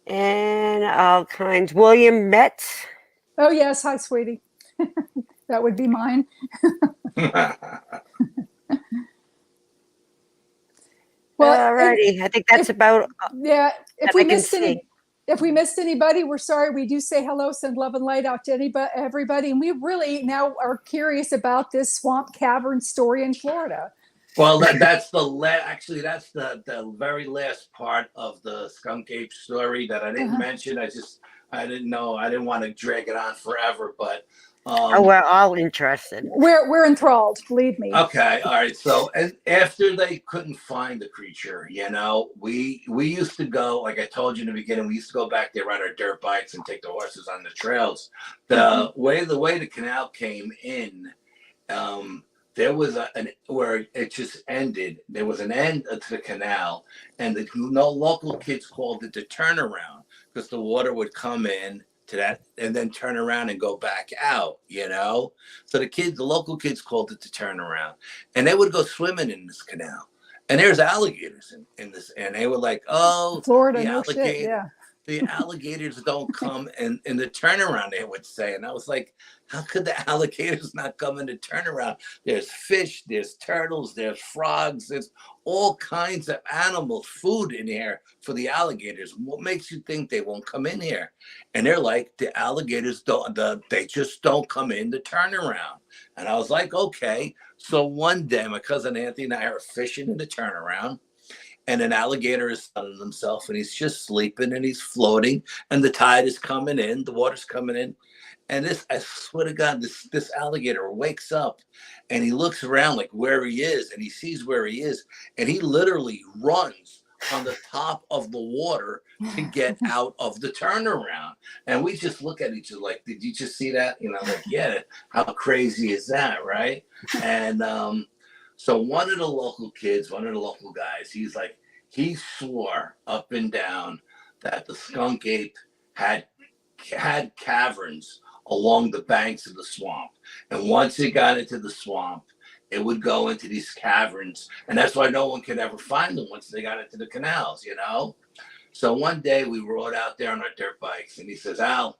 And all kinds. William Metz. Oh, yes. Hi, sweetie. That would be mine. Well, All righty. I think that's if, about yeah, if that we I can missed see. if we missed anybody, we're sorry. We do say hello, send love and light out to everybody. And we really now are curious about this swamp cavern story in Florida. Well, that's actually that's the very last part of the skunk ape story that I didn't mention. I didn't know, I didn't want to drag it on forever, but Oh, we're all interested. We're enthralled, believe me. okay, all right. So after they couldn't find the creature, we used to go, like I told you in the beginning, we used to go back there, ride our dirt bikes, and take the horses on the trails. The way the canal came in, there was where it just ended. There was an end to the canal, and the local kids called it the turnaround because the water would come in to that and then turn around and go back out. So the local kids called it the turnaround, and they would go swimming in this canal. And there's alligators in this, and they were like, "Oh, Florida, the no shit, alligator." yeah. The alligators don't come in the turnaround, they would say. And I was like, how could the alligators not come in the turnaround? There's fish, there's turtles, there's frogs, there's all kinds of animals, food in here for the alligators. What makes you think they won't come in here? And they're like, the alligators they just don't come in the turnaround. And I was like, okay. So one day, my cousin Anthony and I are fishing in the turnaround, and an alligator is sunning himself, and he's just sleeping, and he's floating, and the tide is coming in, the water's coming in, and I swear to God, this alligator wakes up, and he looks around like where he is, and he sees where he is, and he literally runs on the top of the water to get out of the turnaround. And we just look at each other like, did you just see that? Like, yeah, how crazy is that, right? And so one of the local guys, he swore up and down that the skunk ape had caverns along the banks of the swamp. And once it got into the swamp, it would go into these caverns. And that's why no one could ever find them once they got into the canals. So one day we rode out there on our dirt bikes, and he says, Al,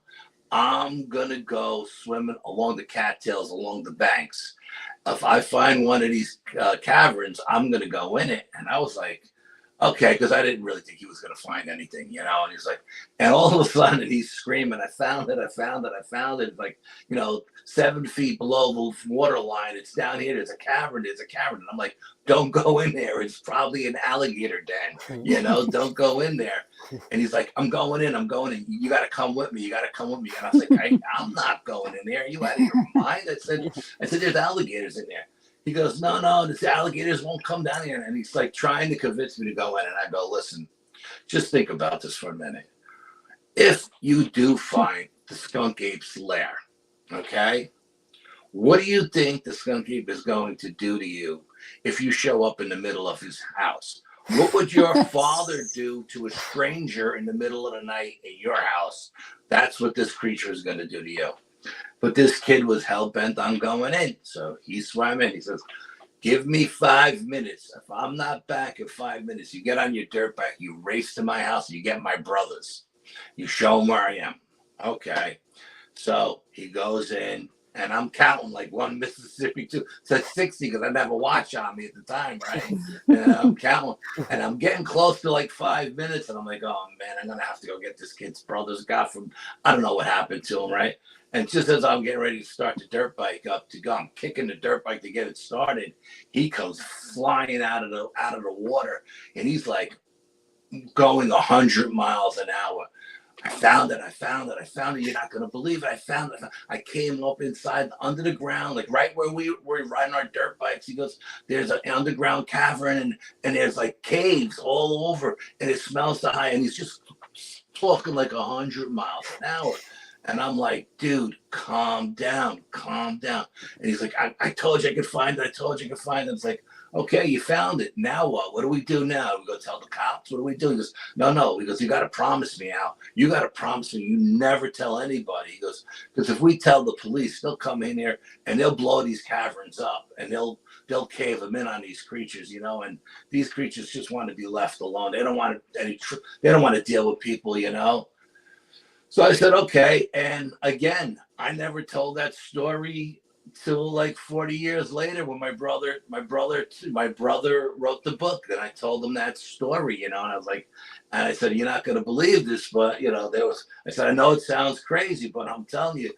I'm going to go swimming along the cattails, along the banks. If I find one of these caverns, I'm going to go in it. And I was like, okay, because I didn't really think he was going to find anything, And he's like, and all of a sudden he's screaming, I found it. It's like, 7 feet below the water line. It's down here. There's a cavern. And I'm like, don't go in there. It's probably an alligator den, don't go in there. And he's like, I'm going in. You got to come with me. And I was like, I'm not going in there. Are you out of your mind? I said, there's alligators in there. He goes, no, the alligators won't come down here. And he's like trying to convince me to go in. And I go, listen, just think about this for a minute. If you do find the skunk ape's lair, okay, what do you think the skunk ape is going to do to you if you show up in the middle of his house? What would your father do to a stranger in the middle of the night at your house? That's what this creature is going to do to you. But this kid was hell-bent on going in. So he swam in. He says, give me 5 minutes. If I'm not back in 5 minutes, you get on your dirt bike, you race to my house, you get my brothers. You show them where I am. Okay. So he goes in, and I'm counting like 1 Mississippi, 2. So 60 because I didn't have a watch on me at the time, right? And I'm counting, and I'm getting close to like 5 minutes, and I'm like, oh, man, I'm going to have to go get this kid's brothers. I don't know what happened to him, right? And just as I'm getting ready to start the dirt bike up to go, I'm kicking the dirt bike to get it started. He comes flying out of the water, and he's like going 100 miles an hour. I found it. You're not going to believe it. I found it. I came up inside under the ground, like right where we're riding our dirt bikes. He goes, there's an underground cavern, and there's like caves all over, and it smells so high. And he's just talking like 100 miles an hour. And I'm like, dude, calm down. And he's like, I told you I could find it. It's like, okay, you found it. Now what? What do we do now? We go tell the cops? What do we do? He goes, no. He goes, you got to promise me, Al. You got to promise me you never tell anybody. He goes, because if we tell the police, they'll come in here and they'll blow these caverns up, and they'll cave them in on these creatures, and these creatures just want to be left alone. They don't want to deal with people, So I said, okay. And again, I never told that story till like 40 years later when my brother wrote the book. And I told him that story, and I was like, and I said, you're not going to believe this, but I said, I know it sounds crazy, but I'm telling you,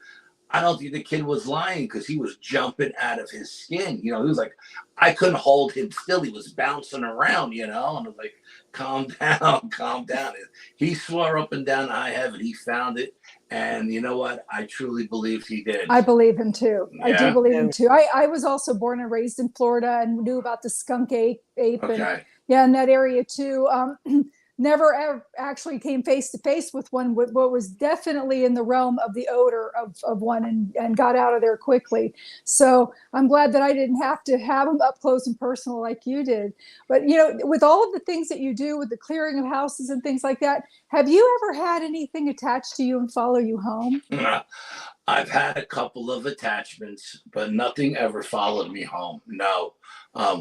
I don't think the kid was lying, because he was jumping out of his skin. He was like, I couldn't hold him still. He was bouncing around, and I was like, calm down, calm down. He swore up and down high heaven he found it. And you know what? I truly believe he did. I believe him too. Yeah. I do believe him too. I was also born and raised in Florida and knew about the skunk ape Okay. and in that area too. Never ever actually came face to face with one, what was definitely in the realm of the odor of one, and got out of there quickly. So I'm glad that I didn't have to have them up close and personal like you did. But, with all of the things that you do with the clearing of houses and things like that, have you ever had anything attached to you and follow you home? I've had a couple of attachments, but nothing ever followed me home. No.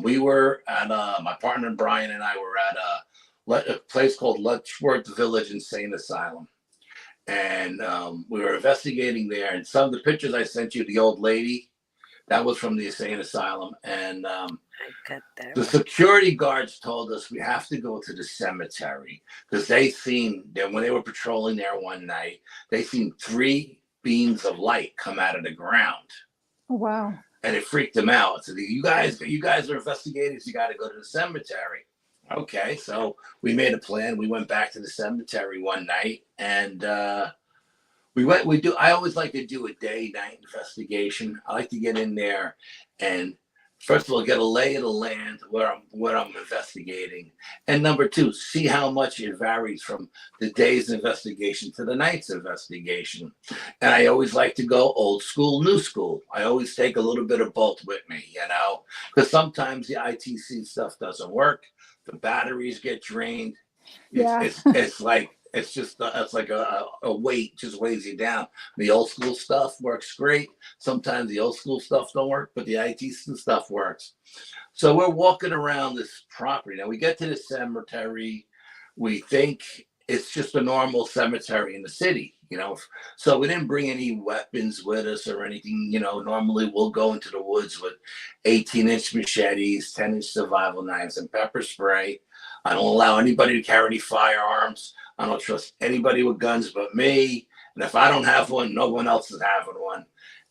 We were at, my partner Brian and I were at a place called Letchworth Village Insane Asylum. And we were investigating there. And some of the pictures I sent you, the old lady, that was from the insane asylum. And the security guards told us we have to go to the cemetery, because they seen that when they were patrolling there one night, they seen 3 beams of light come out of the ground. Oh, wow. And it freaked them out. So you guys are investigators. You got to go to the cemetery. Okay, so we made a plan. We went back to the cemetery one night, and I always like to do a day-night investigation. I like to get in there and, first of all, get a lay of the land where I'm investigating, and number 2, see how much it varies from the day's investigation to the night's investigation. And I always like to go old school, new school. I always take a little bit of both with me, because sometimes the ITC stuff doesn't work. The batteries get drained. It's like a weight, just weighs you down. The old school stuff works great. Sometimes the old school stuff don't work, but the ITC stuff works. So we're walking around this property. Now we get to the cemetery. We think it's just a normal cemetery in the city, So we didn't bring any weapons with us or anything. Normally we'll go into the woods with 18-inch machetes, 10-inch survival knives, and pepper spray. I don't allow anybody to carry any firearms. I don't trust anybody with guns but me. And if I don't have one, no one else is having one.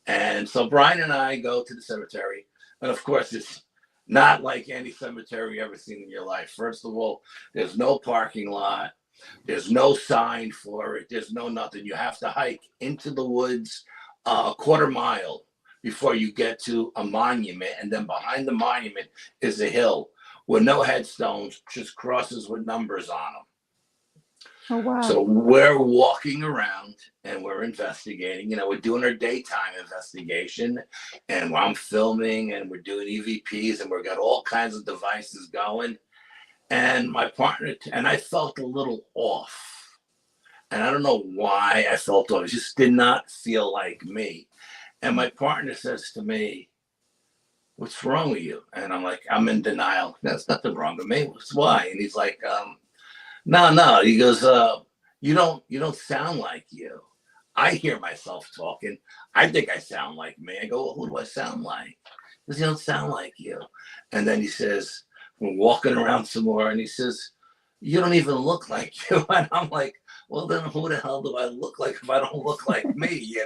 And so Brian and I go to the cemetery. And of course, it's not like any cemetery you ever seen in your life. First of all, there's no parking lot. There's no sign for it. There's no nothing. You have to hike into the woods a quarter mile before you get to a monument. And then behind the monument is a hill with no headstones, just crosses with numbers on them. Oh, wow. So we're walking around and we're investigating. We're doing our daytime investigation, and I'm filming, and we're doing EVPs, and we've got all kinds of devices going. And my partner, and I felt a little off. And I don't know why I felt off. It just did not feel like me. And my partner says to me, "What's wrong with you?" And I'm like, I'm in denial. There's nothing wrong with me. Why? And he's like, no. He goes, you don't sound like you. I hear myself talking. I think I sound like me. I go, well, who do I sound like? He goes, you don't sound like you. And then he says, we're walking around some more, and he says, you don't even look like you. And I'm like, well, then who the hell do I look like if I don't look like me?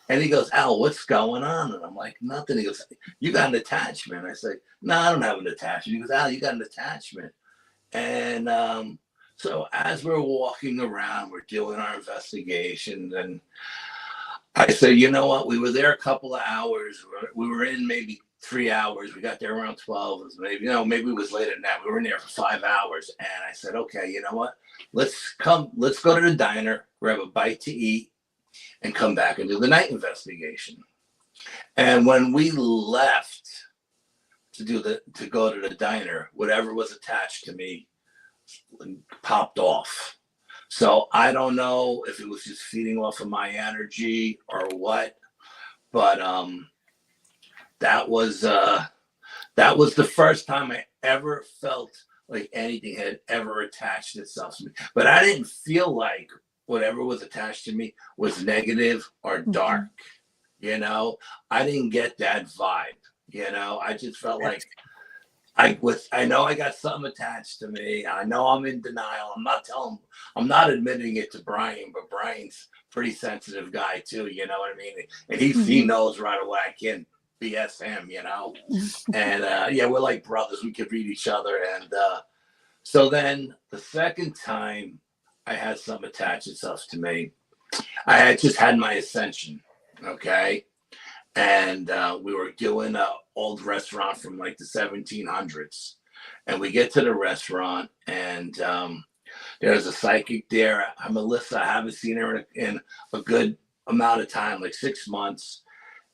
And he goes, Al, what's going on? And I'm like, nothing. He goes, you got an attachment. I say, no, I don't have an attachment. He goes, Al, you got an attachment. And so as we're walking around, we're doing our investigations, and I say, you know what? We were there a couple of hours. We were in maybe 3 hours. We got there around 12. Maybe it was later than that. We were in there for 5 hours. And I said, okay, you know what? Let's go to the diner, grab a bite to eat, and come back and do the night investigation. And when we left to go to the diner, whatever was attached to me popped off. So I don't know if it was just feeding off of my energy or what, but that was the first time I ever felt like anything had ever attached itself to me. But I didn't feel like whatever was attached to me was negative or dark. You know, I didn't get that vibe. You know, I just felt like I know I got something attached to me. I know I'm in denial. I'm not admitting it to Brian, but Brian's a pretty sensitive guy too. You know what I mean? And he knows right away. I can't BS him, you know. And yeah, we're like brothers. We could read each other. And so then the second time I had something attach itself to me, I had just had my ascension. Okay. And we were doing an old restaurant from like the 1700s. And we get to the restaurant, and there's a psychic there. Melissa, I haven't seen her in a good amount of time, like 6 months.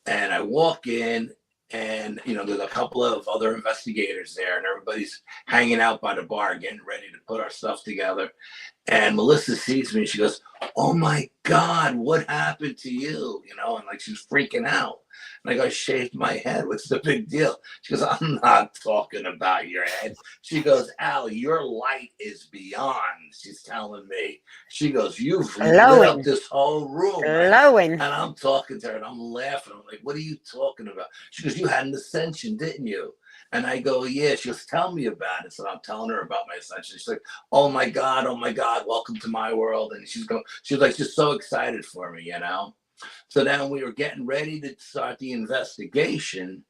And I walk in, and you know, there's a couple of other investigators there, and everybody's hanging out by the bar, getting ready to put our stuff together. And Melissa sees me, and she goes, "Oh my God, what happened to you?" You know, and like she's freaking out. And I go, "I shaved my head. What's the big deal?" She goes, "I'm not talking about your head." She goes, "Al, your light is beyond." She's telling me. She goes, "You've lit up this whole room." Glowing. And I'm talking to her, and I'm laughing. I'm like, "What are you talking about?" She goes, "You had an ascension, didn't you?" And I go, "Yeah." She goes, "Tell me about it." So I'm telling her about my ascension. She's like, oh my God, welcome to my world." And she was like just so excited for me, you know. So then we were getting ready to start the investigation,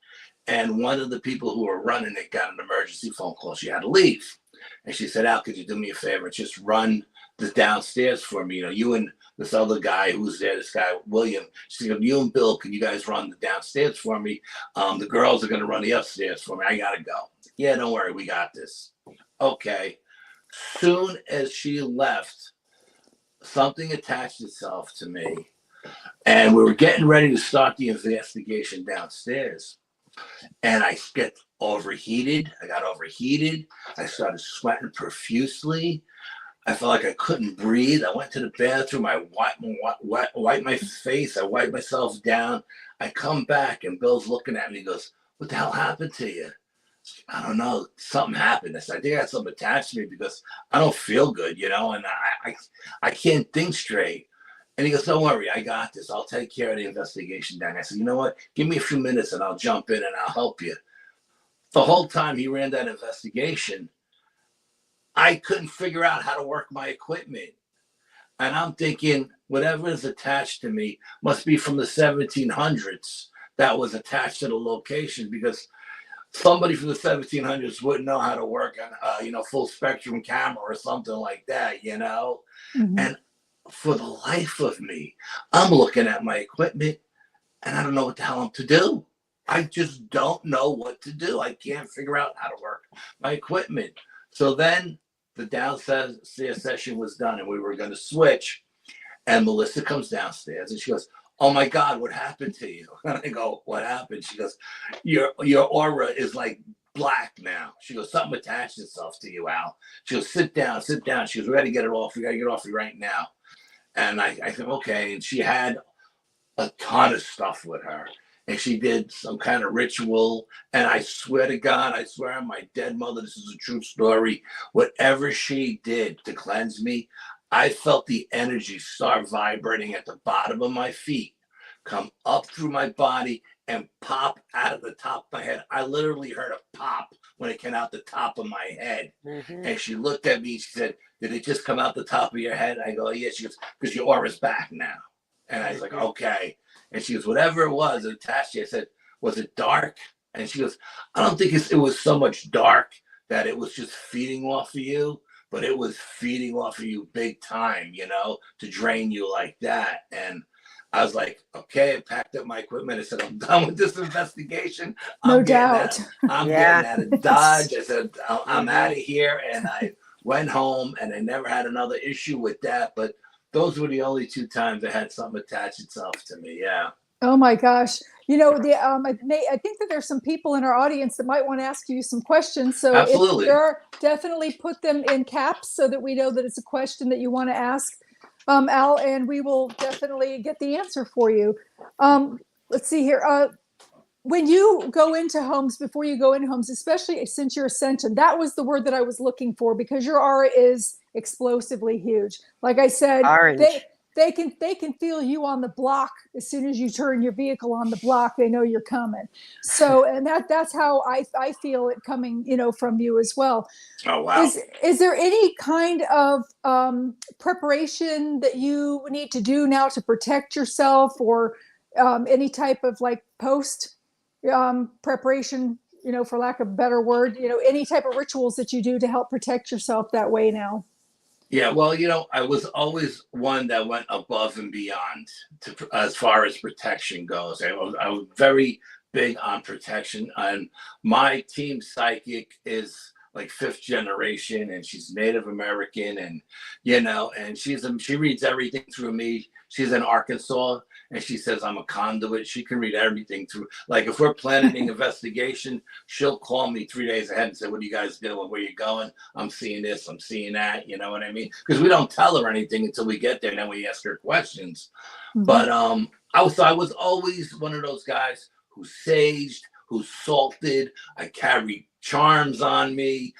and one of the people who were running it got an emergency phone call. She had to leave. And she said, "Al, could you do me a favor? Just run the downstairs for me. You know, you and this other guy who's there, this guy, William." She said, "You and Bill, can you guys run the downstairs for me? The girls are going to run the upstairs for me. I got to go." "Yeah, don't worry. We got this." Okay. Soon as she left, something attached itself to me. And we were getting ready to start the investigation downstairs. And I get overheated. I got overheated. I started sweating profusely. I felt like I couldn't breathe. I went to the bathroom. I wiped my face. I wiped myself down. I come back, and Bill's looking at me. He goes, "What the hell happened to you?" "I don't know. Something happened." I said, "I think I had something attached to me because I don't feel good, you know, and I can't think straight." And he goes, "Don't worry. I got this. I'll take care of the investigation down." I said, "You know what? Give me a few minutes and I'll jump in and I'll help you." The whole time he ran that investigation, I couldn't figure out how to work my equipment. And I'm thinking, whatever is attached to me must be from the 1700s that was attached to the location, because somebody from the 1700s wouldn't know how to work on, full spectrum camera or something like that, you know? And for the life of me, I'm looking at my equipment and I don't know what the hell I'm to do. I just don't know what to do. I can't figure out how to work my equipment. So then the downstairs session was done, and we were going to switch. And Melissa comes downstairs, and she goes, "Oh my God, what happened to you?" And I go, "What happened?" She goes, your aura is like black now." She goes, "Something attached itself to you, Al." She goes, sit down. She goes, "We got to get it off. We got to get it off you right now." And I said, "Okay." And she had a ton of stuff with her. And she did some kind of ritual. And I swear to God, I swear on my dead mother, this is a true story. Whatever she did to cleanse me, I felt the energy start vibrating at the bottom of my feet, come up through my body, and pop out of the top of my head. I literally heard a pop when it came out the top of my head. And she looked at me. She said, "Did it just come out the top of your head?" I go, "Yeah." She goes, "Because your aura's back now." And I was like, "Okay." And she goes, "Whatever it was attached to you." I said, "Was it dark?" And she goes, "I don't think it was so much dark that it was just feeding off of you, but it was feeding off of you big time, you know, to drain you like that." And I was like, "Okay." I packed up my equipment. I said, "I'm done with this investigation. No doubt. I'm getting out of Dodge." I said, "I'm out of here." And I went home, and I never had another issue with that. But those were the only 2 times I had something attach itself to me. Yeah. Oh my gosh. You know, I think that there's some people in our audience that might want to ask you some questions. So Absolutely. if there are, definitely put them in caps so that we know that it's a question that you want to ask, Al, and we will definitely get the answer for you. Let's see here. when you go into homes, before you go into homes, especially since your ascension, that was the word that I was looking for, because your aura is explosively huge. Like I said, Orange. they can feel you on the block. As soon as you turn your vehicle on the block, they know you're coming. So, and that's how I feel it coming, from you as well. Oh, wow. Is there any kind of preparation that you need to do now to protect yourself, or any type of like post preparation, for lack of a better word, any type of rituals that you do to help protect yourself that way now? Yeah, well, I was always one that went above and beyond as far as protection goes. I was very big on protection. And my team psychic is like fifth generation, and she's Native American, and and she reads everything through me. She's in Arkansas, and she says I'm a conduit. She can read everything through. Like if we're planning an investigation, she'll call me 3 days ahead and say, "What are you guys doing? Where you going? I'm seeing this. I'm seeing that." You know what I mean? Because we don't tell her anything until we get there, and then we ask her questions. Mm-hmm. But I was always one of those guys who saged, who salted. I carried charms on me.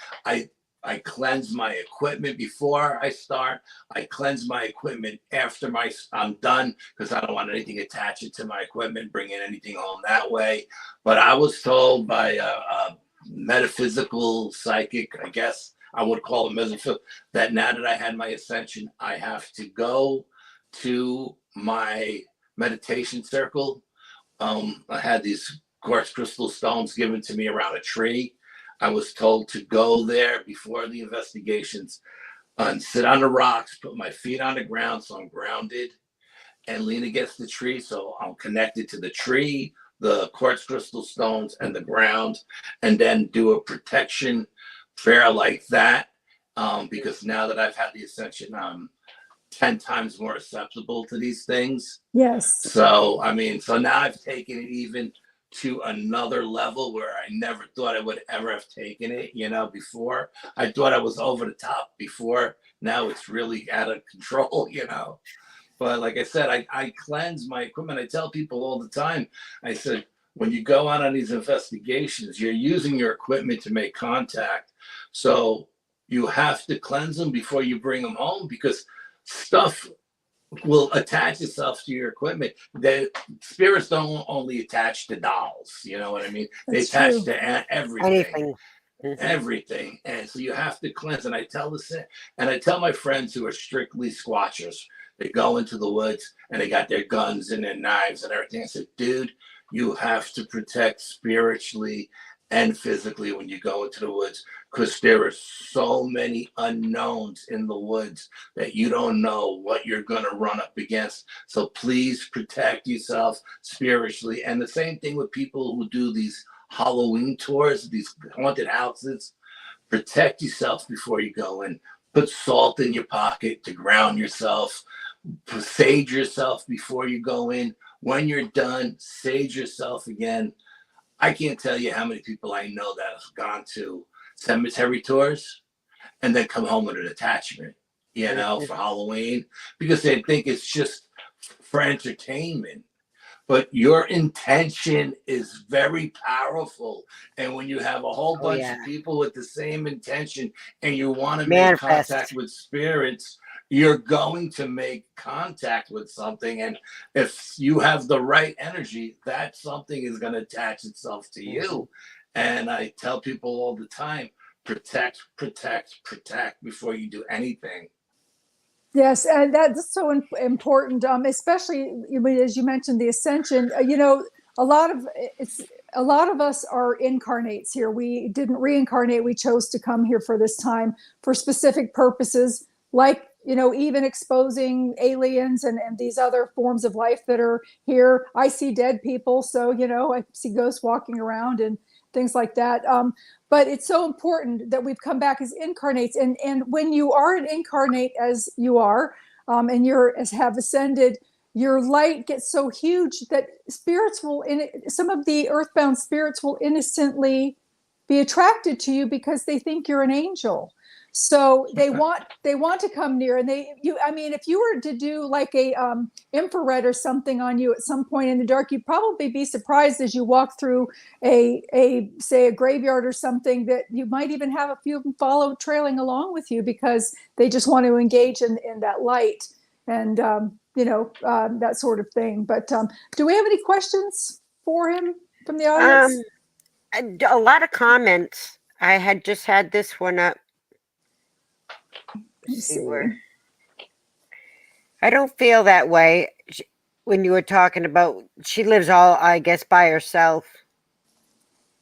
I cleanse my equipment before I start. I cleanse my equipment after I'm done, because I don't want anything attached to my equipment, bringing anything home that way. But I was told by a metaphysical psychic, I guess I would call it metaphysical, that now that I had my ascension, I have to go to my meditation circle. I had these quartz crystal stones given to me around a tree. I was told to go there before the investigations and sit on the rocks, put my feet on the ground so I'm grounded, and lean against the tree so I'm connected to the tree, the quartz crystal stones, and the ground, and then do a protection prayer like that, because now that I've had the ascension, I'm 10 times more acceptable to these things. Yes. So, so now I've taken it even to another level where I never thought I would ever have taken it, before. I thought I was over the top before. Now it's really out of control, But like I said, I cleanse my equipment. I tell people all the time, I said, when you go out on these investigations, you're using your equipment to make contact. So you have to cleanse them before you bring them home, because stuff will attach itself to your equipment. The spirits don't only attach to dolls, you know what I mean? That's they attach true. To everything. Everything. And so you have to cleanse. And I tell my friends who are strictly squatchers, they go into the woods and they got their guns and their knives and everything. I said, dude, you have to protect spiritually and physically when you go into the woods, because there are so many unknowns in the woods that you don't know what you're going to run up against. So please protect yourself spiritually. And the same thing with people who do these Halloween tours, these haunted houses. Protect yourself before you go in. Put salt in your pocket to ground yourself. Sage yourself before you go in. When you're done, sage yourself again. I can't tell you how many people I know that have gone to cemetery tours and then come home with an attachment, for Halloween, because they think it's just for entertainment. But your intention is very powerful. And when you have a whole bunch of people with the same intention and you want to make contact with spirits, you're going to make contact with something. And if you have the right energy, that something is going to attach itself to you. And I tell people all the time, protect before you do anything. Yes, and that's so important, especially as you mentioned the ascension. A lot of us are incarnates here. We didn't reincarnate. We chose to come here for this time for specific purposes, like even exposing aliens and these other forms of life that are here. I see dead people, so I see ghosts walking around and things like that. But it's so important that we've come back as incarnates. And when you are an incarnate as you are, and have ascended, your light gets so huge that spirits some of the earthbound spirits will innocently be attracted to you because they think you're an angel. So they want to come near, and I mean, if you were to do like a infrared or something on you at some point in the dark, you'd probably be surprised as you walk through say a graveyard or something, that you might even have a few of them follow trailing along with you because they just want to engage in that light and that sort of thing. But do we have any questions for him from the audience? A lot of comments. I had just had this one up. Let's see. I don't feel that way. When you were talking about, she lives all, I guess, by herself.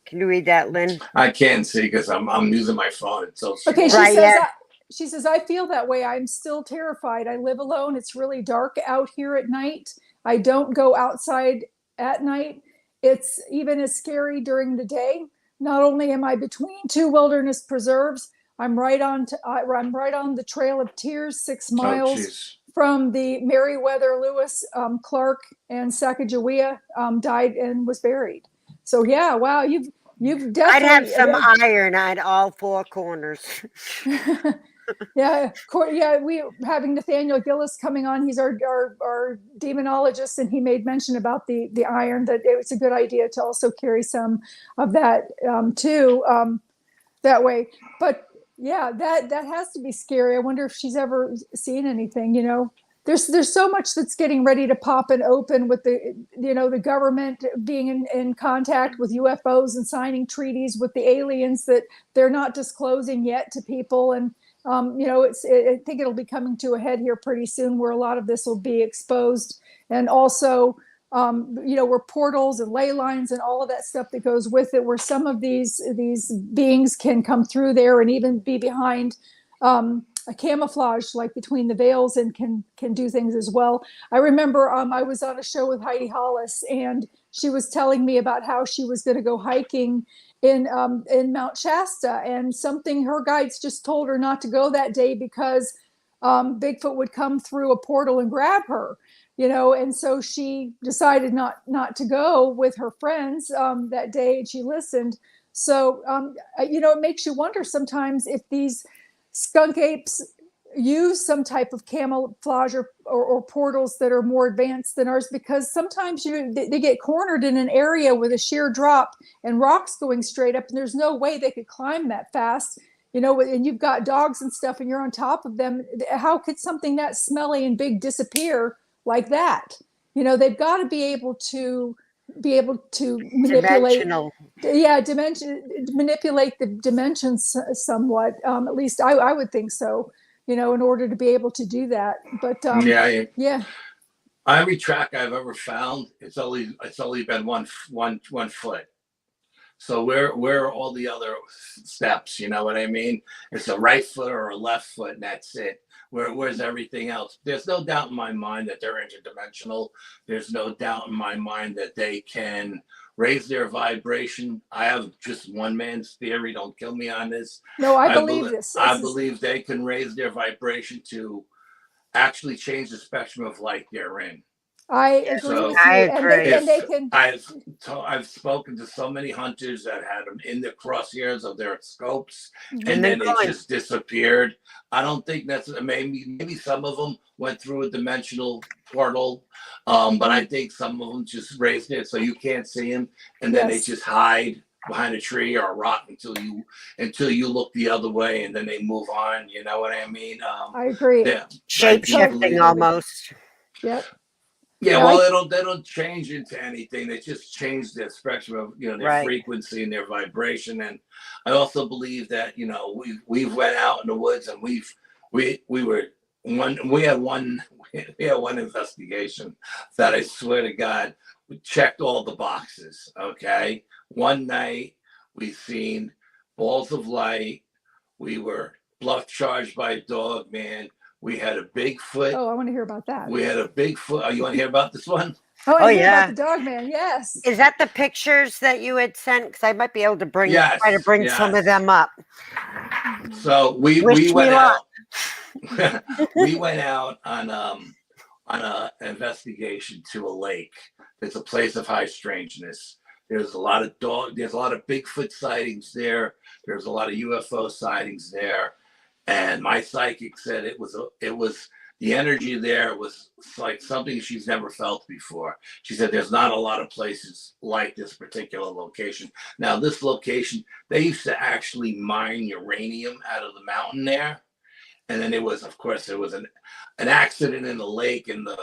Can you read that, Lynn? I can't see because I'm using my phone. It's so small. Okay, Right, she says, I feel that way. I'm still terrified. I live alone. It's really dark out here at night. I don't go outside at night. It's even as scary during the day. Not only am I between two wilderness preserves, I'm right on the Trail of Tears, 6 miles from the Meriwether Lewis. Clark and Sacagawea died and was buried. So yeah, wow, you've definitely. I'd have some iron on all 4 corners. Yeah, we having Nathaniel Gillis coming on. He's our demonologist, and he made mention about the iron, that it was a good idea to also carry some of that too, that way. But yeah, that has to be scary. I wonder if she's ever seen anything. There's so much that's getting ready to pop and open with the government being in contact with UFOs and signing treaties with the aliens that they're not disclosing yet to people. And I think it'll be coming to a head here pretty soon, where a lot of this will be exposed. And also, where portals and ley lines and all of that stuff that goes with it, where some of these beings can come through there and even be behind a camouflage, like between the veils, and can do things as well. I remember I was on a show with Heidi Hollis, and she was telling me about how she was going to go hiking in Mount Shasta, and something her guides just told her not to go that day because Bigfoot would come through a portal and grab her. And so she decided not to go with her friends that day, and she listened. So it makes you wonder sometimes if these skunk apes use some type of camouflage or portals that are more advanced than ours, because sometimes they get cornered in an area with a sheer drop and rocks going straight up, and there's no way they could climb that fast, and you've got dogs and stuff and you're on top of them. How could something that smelly and big disappear like that? They've got to be able to manipulate manipulate the dimensions somewhat. At least I would think so, in order to be able to do that. But every track I've ever found, it's only been one foot. So where are all the other steps? You know what I mean? It's a right foot or a left foot, and that's it. Where's everything else? There's no doubt in my mind that they're interdimensional. There's no doubt in my mind that they can raise their vibration. I have just one man's theory. Don't kill me on this. No, I believe this. I believe they can raise their vibration to actually change the spectrum of light they're in. I agree with you. I agree. And they can. I've spoken to so many hunters that had them in the crosshairs of their scopes, and then it just disappeared. I don't think that's maybe some of them went through a dimensional portal, but I think some of them just raised it so you can't see them, and then they just hide behind a tree or a rock until you look the other way, and then they move on. You know what I mean? I agree. Yeah, shape shifting almost. Yep. Yeah, well, they don't change into anything. They just change their spectrum of their frequency and their vibration. And I also believe that we've went out in the woods and we had one investigation that I swear to God, we checked all the boxes. Okay, one night we seen balls of light. We were bluff charged by Dogman. We had a Bigfoot. Oh, I want to hear about that. We had a Bigfoot. Oh, you want to hear about this one? Oh, yeah. About the Dogman, yes. Is that the pictures that you had sent? Because I might be able to try to bring some of them up. So we went out. We went out on an investigation to a lake. It's a place of high strangeness. There's a lot of there's a lot of Bigfoot sightings there. There's a lot of UFO sightings there. And my psychic said it was the energy there was like something she's never felt before. She said there's not a lot of places like this particular location. Now, this location, they used to actually mine uranium out of the mountain there. And then there was an accident in the lake, and the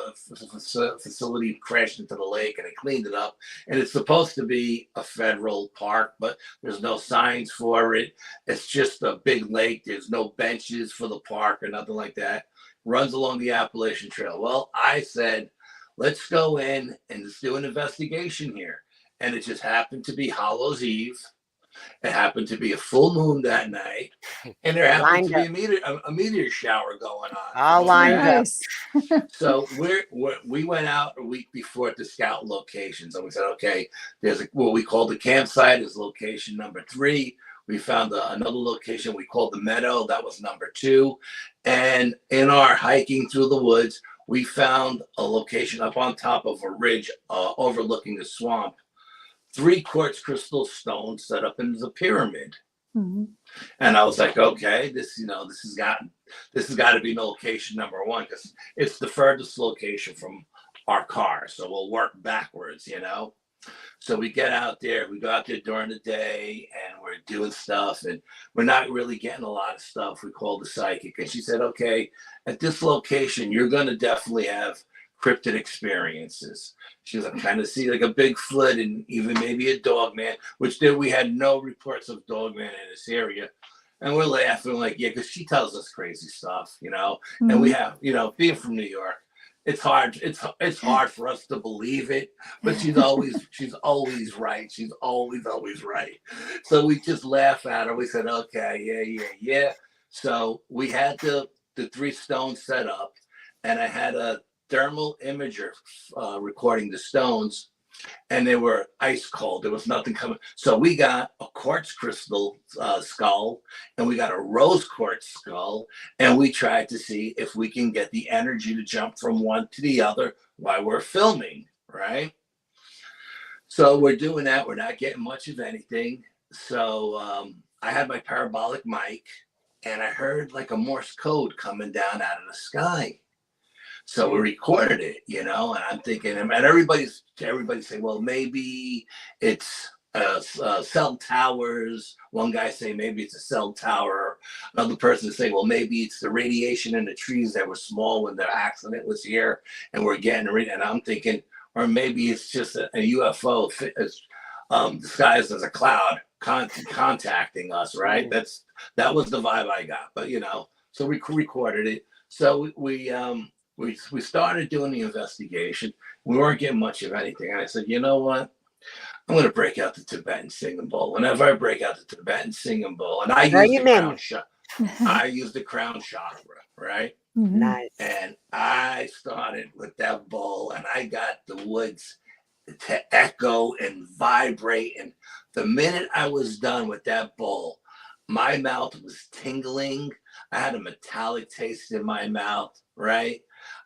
facility crashed into the lake, and they cleaned it up. And it's supposed to be a federal park, but there's no signs for it. It's just a big lake. There's no benches for the park or nothing like that. Runs along the Appalachian Trail. Well, I said, let's go in and just do an investigation here. And it just happened to be Hallows Eve. It happened to be a full moon that night, and there happened to be a meteor shower going on. All lined up. So we went out a week before to scout locations, and we said, okay, there's what we call the campsite is location number 3. We found another location we called the meadow. That was number 2. And in our hiking through the woods, we found a location up on top of a ridge overlooking the swamp. 3 quartz crystal stones set up in the pyramid. Mm-hmm. And I was like, okay, this has got to be location number 1, because it's the furthest location from our car. So we'll work backwards, So we get out there, we go out there during the day, and we're doing stuff, and we're not really getting a lot of stuff. We called the psychic, and she said, okay, at this location, you're going to definitely have cryptid experiences. She was like, kind of see like a Bigfoot and even maybe a Dogman, which we had no reports of Dogman in this area. And we're laughing like, yeah, because she tells us crazy stuff, Mm-hmm. And we have, being from New York, it's hard for us to believe it, but she's always right. She's always right. So we just laugh at her. We said, okay, yeah. So we had the 3 stones set up, and I had a thermal imager recording the stones, and they were ice cold. There was nothing coming. So we got a quartz crystal skull, and we got a rose quartz skull, and we tried to see if we can get the energy to jump from one to the other while we're filming, right? So we're doing that. We're not getting much of anything. So I had my parabolic mic, and I heard like a Morse code coming down out of the sky. So we recorded it, and I'm thinking, and everybody's saying, well, maybe it's cell towers. One guy saying maybe it's a cell tower. Another person saying, well, maybe it's the radiation in the trees that were small when the accident was here, and we're getting rid. And I'm thinking, or maybe it's just a UFO disguised as a cloud contacting us, right? That was the vibe I got. But so we recorded it. So we started doing the investigation. We weren't getting much of anything. And I said, you know what? I'm going to break out the Tibetan singing bowl. Whenever I break out the Tibetan singing bowl, and I use the crown chakra, right? Nice. And I started with that bowl, and I got the woods to echo and vibrate. And the minute I was done with that bowl, my mouth was tingling. I had a metallic taste in my mouth, right?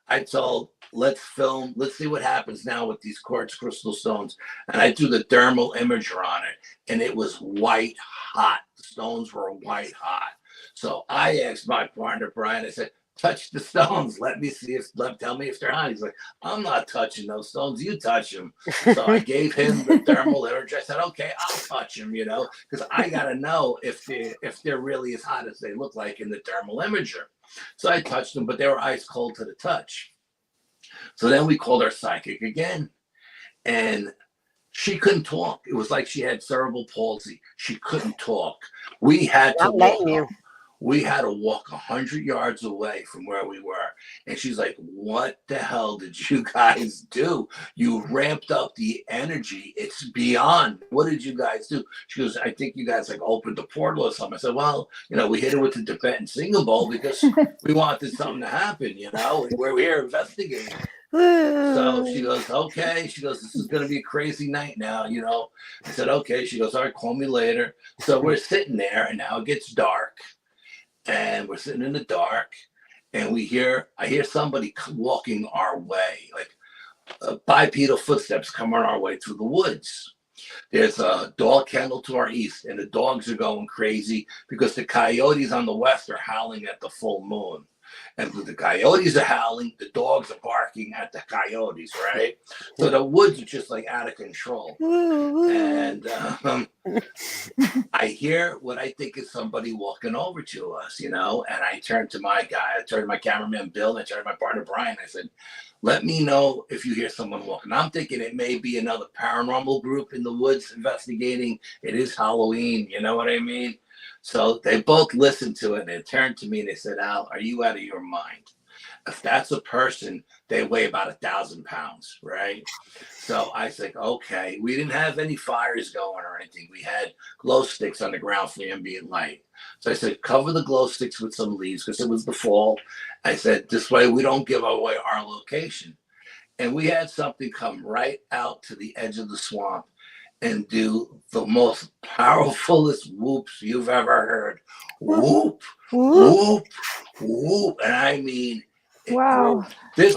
I told, let's film, let's see what happens now with these quartz crystal stones. And I threw the thermal imager on it, and it was white hot. The stones were white hot. So I asked my partner, Brian, I said, touch the stones. Tell me if they're hot. He's like, I'm not touching those stones. You touch them. So I gave him the thermal imager. I said, okay, I'll touch them, because I got to know if they're really as hot as they look like in the thermal imager. So I touched them, but they were ice cold to the touch. So then we called our psychic again, and she couldn't talk. It was like she had cerebral palsy. She couldn't talk. We had to walk 100 yards away from where we were. And she's like, what the hell did you guys do? You ramped up the energy. It's beyond. What did you guys do? She goes, I think you guys opened the portal or something. I said, well, we hit it with the Tibetan singing bowl because we wanted something to happen, we're here investigating. So she goes, okay. She goes, this is going to be a crazy night now, I said, okay. She goes, all right, call me later. So we're sitting there, and now it gets dark. And we're sitting in the dark, and I hear somebody walking our way, like bipedal footsteps coming our way through the woods. There's a dog kennel to our east, and the dogs are going crazy because the coyotes on the west are howling at the full moon. And when the coyotes are howling, the dogs are barking at the coyotes, right? So the woods are just like out of control. And I hear what I think is somebody walking over to us, you know, and I turned to my guy, I turned to my cameraman, Bill, and I turned to my partner, Brian. I said, let me know if you hear someone walking. I'm thinking it may be another paranormal group in the woods investigating. It is Halloween, you know what I mean? So they both listened to it and they turned to me and they said, Al, are you out of your mind? If that's a person, they weigh about 1,000 pounds, right? So I said, okay. We didn't have any fires going or anything. We had glow sticks on the ground for ambient light. So I said, cover the glow sticks with some leaves because it was the fall. I said, this way we don't give away our location. And we had something come right out to the edge of the swamp and do the most powerfulest whoops you've ever heard. Whoop, whoop, whoop. And I mean, Wow. this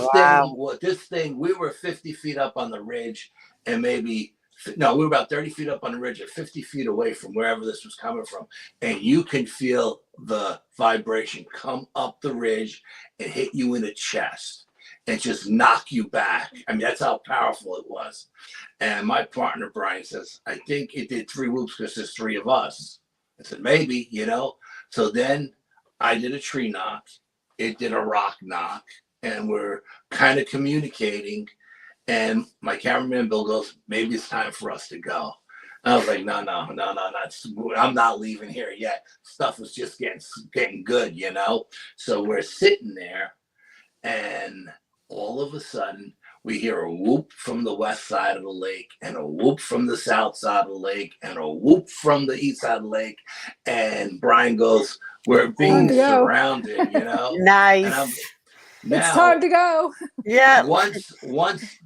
thing, we were 50 feet up on the ridge and we were about 30 feet up on the ridge and 50 feet away from wherever this was coming from. And you can feel the vibration come up the ridge and hit you in the chest and just knock you back. I mean, that's how powerful it was. And my partner, Brian, says, I think it did 3 whoops because there's 3 of us. I said, maybe, you know. So then I did a tree knock. It did a rock knock. And we're kind of communicating. And my cameraman, Bill, goes, maybe it's time for us to go. And I was like, no, I'm not leaving here yet. Stuff was just getting good, you know. So we're sitting there. And all of a sudden, we hear a whoop from the west side of the lake and a whoop from the south side of the lake and a whoop from the east side of the lake. And Brian goes, we're being surrounded, you know? Nice. It's time to go. Yeah. Once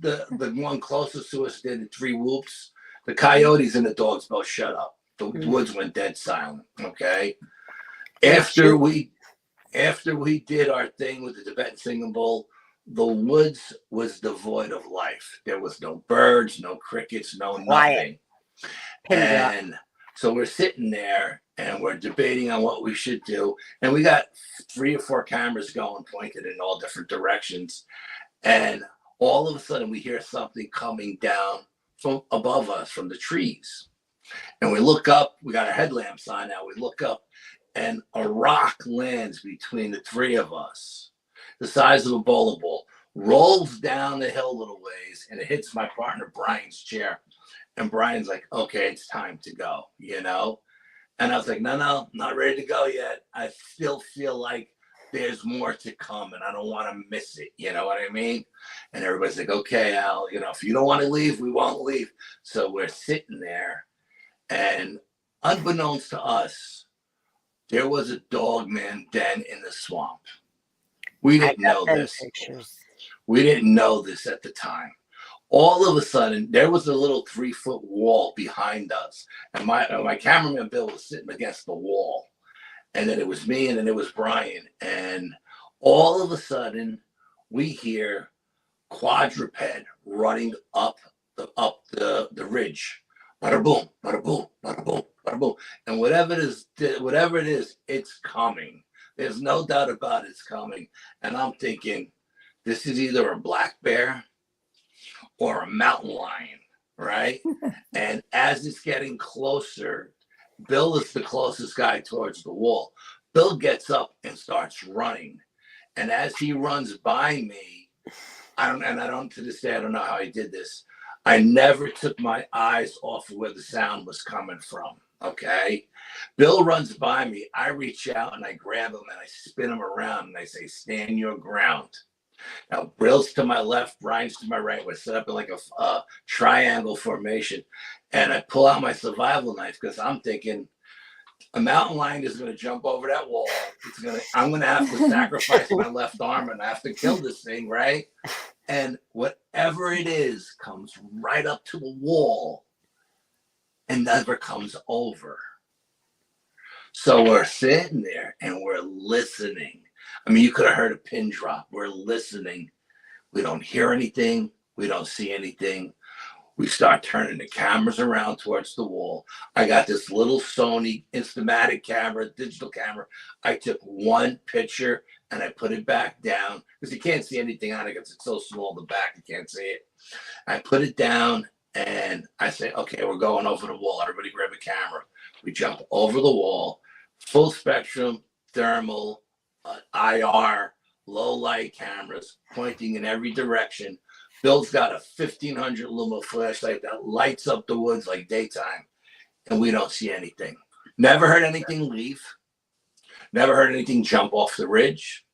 the one closest to us did the 3 whoops, the coyotes and the dogs both shut up. The woods went dead silent, okay? After we did our thing with the Tibetan singing bowl, the woods was devoid of life. There was no birds, no crickets, no nothing. And so we're sitting there and we're debating on what we should do. And we got 3 or 4 cameras going, pointed in all different directions. And all of a sudden we hear something coming down from above us from the trees. And we look up, we got our headlamps on now. We look up and a rock lands between the 3 of us, the size of a bowling ball, rolls down the hill a little ways, and it hits my partner Brian's chair. And Brian's like, okay, it's time to go, you know? And I was like, no, not ready to go yet. I still feel like there's more to come, and I don't want to miss it, you know what I mean? And everybody's like, okay, Al, you know, if you don't want to leave, we won't leave. So we're sitting there, and unbeknownst to us, there was a Dogman den in the swamp. We didn't know this. We didn't know this at the time. All of a sudden, there was a little 3-foot wall behind us. And my cameraman, Bill, was sitting against the wall. And then it was me, and then it was Brian. And all of a sudden, we hear quadruped running up the ridge. Bada boom, bada boom, bada boom, bada boom. And whatever it is, it's coming. There's no doubt about it's coming. And I'm thinking, this is either a black bear or a mountain lion, right? And as it's getting closer, Bill is the closest guy towards the wall. Bill gets up and starts running. And as he runs by me, to this day, I don't know how he did this. I never took my eyes off of where the sound was coming from. Okay. Bill runs by me. I reach out and I grab him and I spin him around and I say, stand your ground. Now, Bill's to my left, Brian's to my right. We're set up in like a triangle formation. And I pull out my survival knife because I'm thinking a mountain lion is going to jump over that wall. I'm going to have to sacrifice my left arm and I have to kill this thing, right? And whatever it is comes right up to the wall and never comes over. So we're sitting there and we're listening. I mean, you could have heard a pin drop. We're listening. We don't hear anything. We don't see anything. We start turning the cameras around towards the wall. I got this little Sony Instamatic camera, digital camera. I took one picture and I put it back down because you can't see anything on it because it's so small in the back, you can't see it. I put it down and I say, okay, we're going over the wall. Everybody grab a camera. We jump over the wall, full spectrum, thermal, IR, low light cameras pointing in every direction. Bill's got a 1500 luma flashlight that lights up the woods like daytime, and we don't see anything. Never heard anything leave. Never heard anything jump off the ridge.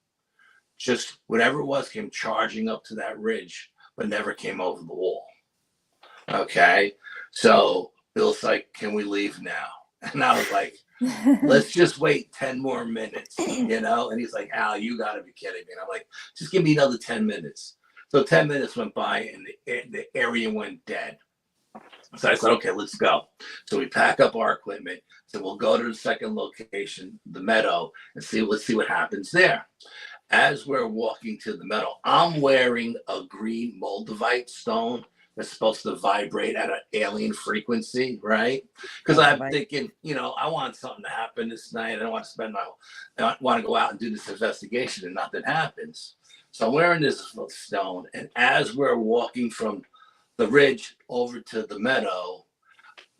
Just whatever it was came charging up to that ridge, but never came over the wall. Okay, so Bill's like, can we leave now? And I was like, let's just wait 10 more minutes, you know? And he's like, Al, you gotta be kidding me. And I'm like, just give me another 10 minutes. So 10 minutes went by and the area went dead. So I said, okay, let's go. So we pack up our equipment. So we'll go to the second location, the meadow, and let's see what happens there. As we're walking to the meadow, I'm wearing a green moldavite stone that's supposed to vibrate at an alien frequency, right? Because I'm thinking, you know, I want something to happen this night. I don't want to I want to go out and do this investigation and nothing happens. So I'm wearing this stone, and as we're walking from the ridge over to the meadow,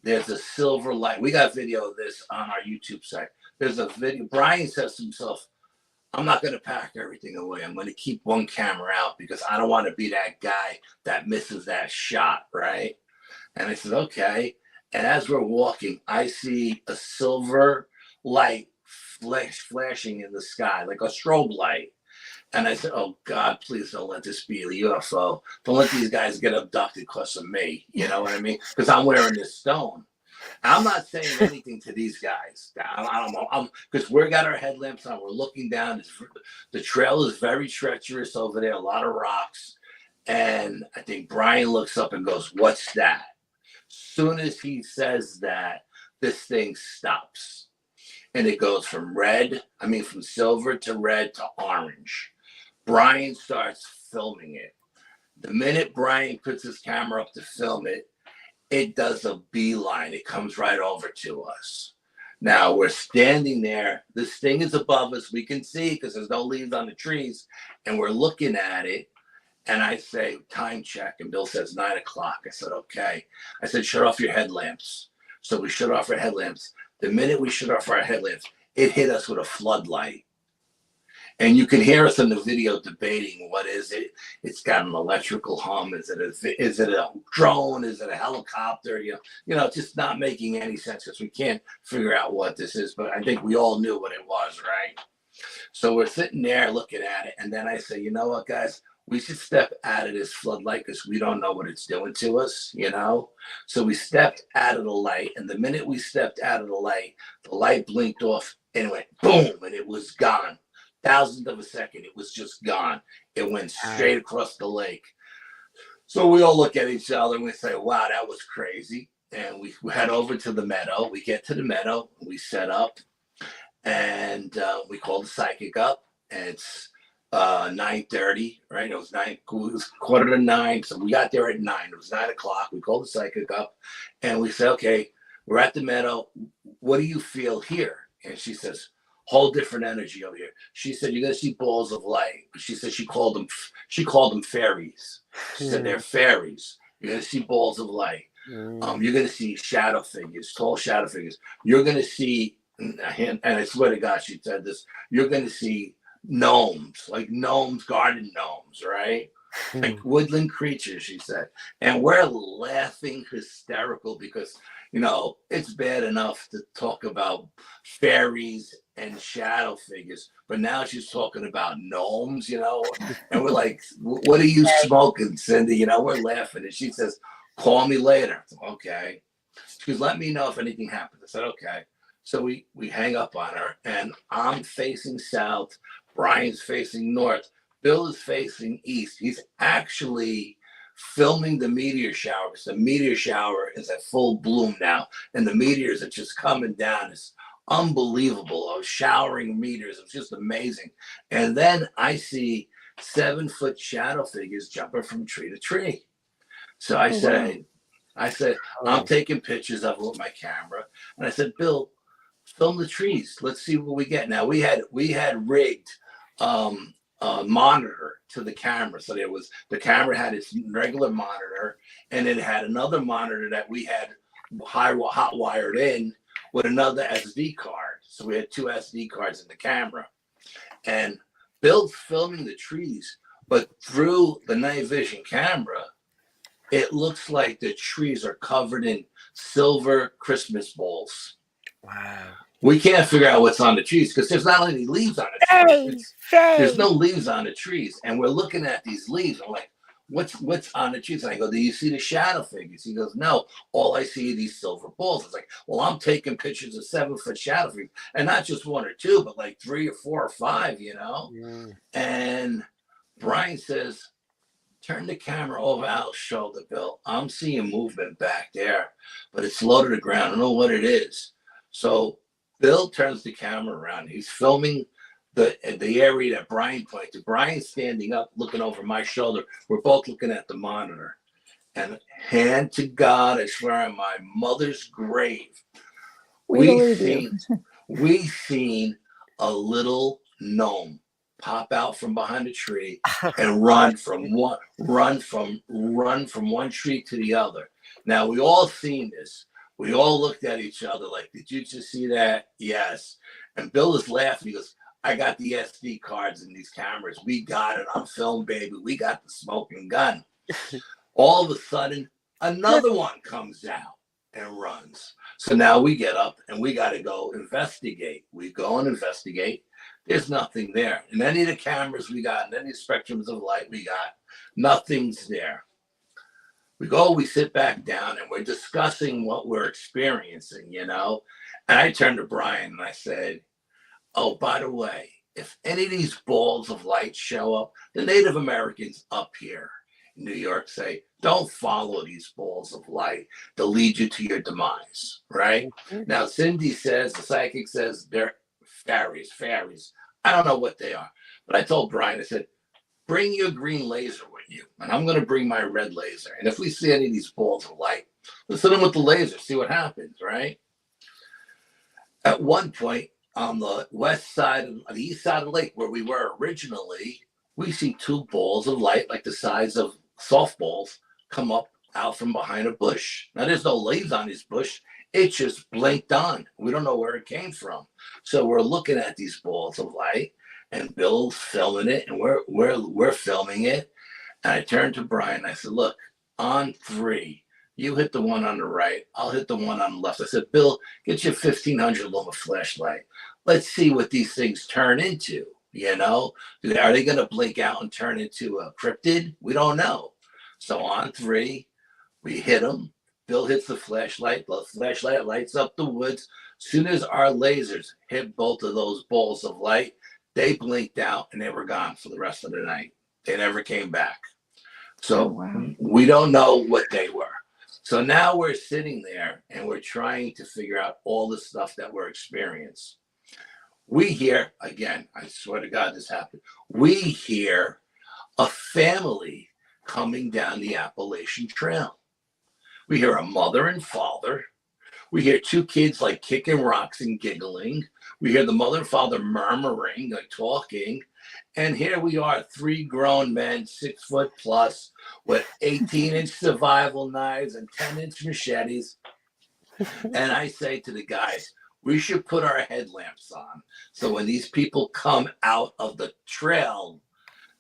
there's a silver light. We got video of this on our YouTube site. There's a video. Brian says to himself, I'm not going to pack everything away. I'm going to keep one camera out because I don't want to be that guy that misses that shot, right? And I said, okay. And as we're walking, I see a silver light flashing in the sky, like a strobe light. And I said, oh, God, please don't let this be a UFO. Don't let these guys get abducted because of me. You know what I mean? Because I'm wearing this stone. I'm not saying anything to these guys. I don't know. Because we got our headlamps on. We're looking down. The trail is very treacherous over there. A lot of rocks. And I think Brian looks up and goes, what's that? Soon as he says that, this thing stops. And it goes from silver to red to orange. Brian starts filming it. The minute Brian puts his camera up to film it, it does a beeline. It comes right over to us. Now we're standing there. This thing is above us. We can see because there's no leaves on the trees. And we're looking at it. And I say, time check. And Bill says 9 o'clock. I said, okay. I said, shut off your headlamps. So we shut off our headlamps. The minute we shut off our headlamps, it hit us with a floodlight. And you can hear us in the video debating, what is it? It's got an electrical hum. Is it a drone? Is it a helicopter? You know, just not making any sense because we can't figure out what this is. But I think we all knew what it was, right? So we're sitting there looking at it. And then I say, you know what, guys? We should step out of this floodlight because we don't know what it's doing to us, you know? So we stepped out of the light. And the minute we stepped out of the light blinked off and it went boom, and it was gone. Thousandth of a second, it was just gone. It went straight across the lake. So we all look at each other and we say, wow, that was crazy. And we head over to the meadow. We get to the meadow, we set up, and we call the psychic up. And it's 9:30, right? It was 9:45. So we got there at 9. It was 9 o'clock. We called the psychic up and we said, okay, we're at the meadow. What do you feel here? And she says, whole different energy over here. She said, you're going to see balls of light. She said she called them fairies. She said, they're fairies. You're going to see balls of light. You're going to see shadow figures, tall shadow figures. You're going to see, and I swear to God, she said this, you're going to see gnomes, like gnomes, garden gnomes, right? Like woodland creatures, she said. And we're laughing hysterical because, you know, it's bad enough to talk about fairies and shadow figures, but now she's talking about gnomes, you know, and we're like, what are you smoking, Cindy? You know, we're laughing. And she says, call me later. Okay. She goes, let me know if anything happens. I said, okay. So we hang up on her and I'm facing south. Brian's facing north. Bill is facing east. He's actually filming the meteor shower because the meteor shower is at full bloom now. And the meteors are just coming down. It's unbelievable. I was showering meteors. It's just amazing. And then I see 7-foot shadow figures jumping from tree to tree. So I say, I said, I'm taking pictures of it with my camera. And I said, Bill, film the trees. Let's see what we get. Now we had rigged a monitor to the camera. So the camera had its regular monitor, and it had another monitor that we had hot wired in with another SD card. So we had 2 SD cards in the camera. And Bill's filming the trees, but through the night vision camera, it looks like the trees are covered in silver Christmas balls. Wow. We can't figure out what's on the trees because there's not any leaves on the trees. There's no leaves on the trees. And we're looking at these leaves. I'm like, what's on the trees? And I go, do you see the shadow figures? He goes, no, all I see are these silver balls. It's like, well, I'm taking pictures of 7-foot shadow figures, and not just 1 or 2, but like 3 or 4 or 5, you know? Yeah. And Brian says, turn the camera over Al's shoulder, Bill. I'm seeing movement back there, but it's low to the ground. I don't know what it is. So Bill turns the camera around. He's filming the area that Brian pointed to. Brian's standing up, looking over my shoulder. We're both looking at the monitor. And hand to God, I swear on my mother's grave, we've seen a little gnome pop out from behind a tree and run from one tree to the other. Now we all seen this. We all looked at each other like, did you just see that? Yes. And Bill is laughing. He goes, I got the SD cards in these cameras. We got it on film, baby. We got the smoking gun. All of a sudden, another one comes out and runs. So now we get up and we got to go investigate. We go and investigate. There's nothing there. In any of the cameras we got, in any spectrums of light we got, nothing's there. We go, we sit back down, and we're discussing what we're experiencing, you know? And I turned to Brian and I said, oh, by the way, if any of these balls of light show up, the Native Americans up here in New York say, don't follow these balls of light. They'll lead you to your demise, right? Now, Cindy says, the psychic says, they're fairies. I don't know what they are. But I told Brian, I said, bring your green laser with you, and I'm going to bring my red laser. And if we see any of these balls of light, let's hit them with the laser, see what happens, right? At one point, on the west side, on the east side of the lake where we were originally, we see 2 balls of light, like the size of softballs, come up out from behind a bush. Now, there's no leaves on this bush. It just blinked on. We don't know where it came from. So we're looking at these balls of light, and Bill's filming it, and we're filming it. And I turned to Brian. I said, look, on 3, you hit the one on the right. I'll hit the one on the left. I said, Bill, get your 1500 luma flashlight. Let's see what these things turn into. You know, are they going to blink out and turn into a cryptid? We don't know. So on 3, we hit them. Bill hits the flashlight. The flashlight lights up the woods. As soon as our lasers hit both of those balls of light, they blinked out and they were gone for the rest of the night. They never came back. So we don't know what they were. So now we're sitting there and we're trying to figure out all the stuff that we're experiencing. We hear, again, I swear to God this happened, we hear a family coming down the Appalachian Trail. We hear a mother and father. We hear 2 kids like kicking rocks and giggling. We hear the mother and father murmuring, like talking. And here we are, 3 grown men, 6 foot plus, with 18-inch survival knives and 10-inch machetes. And I say to the guys, we should put our headlamps on. So when these people come out of the trail,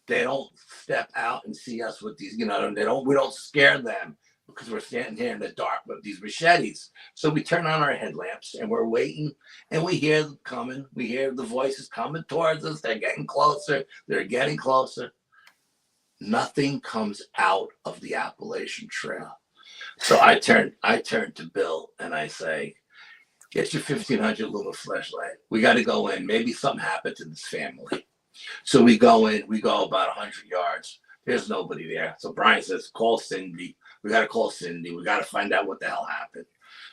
they don't step out and see us with these, you know, we don't scare them because we're standing here in the dark with these machetes. So we turn on our headlamps and we're waiting, and we hear them coming. We hear the voices coming towards us. They're getting closer. They're getting closer. Nothing comes out of the Appalachian Trail. So I turn to Bill and I say, get your 1500 luma flashlight. We got to go in. Maybe something happened to this family. So we go in. We go about 100 yards. There's nobody there. So Brian says, call Cindy. We got to call Cindy. We got to find out what the hell happened.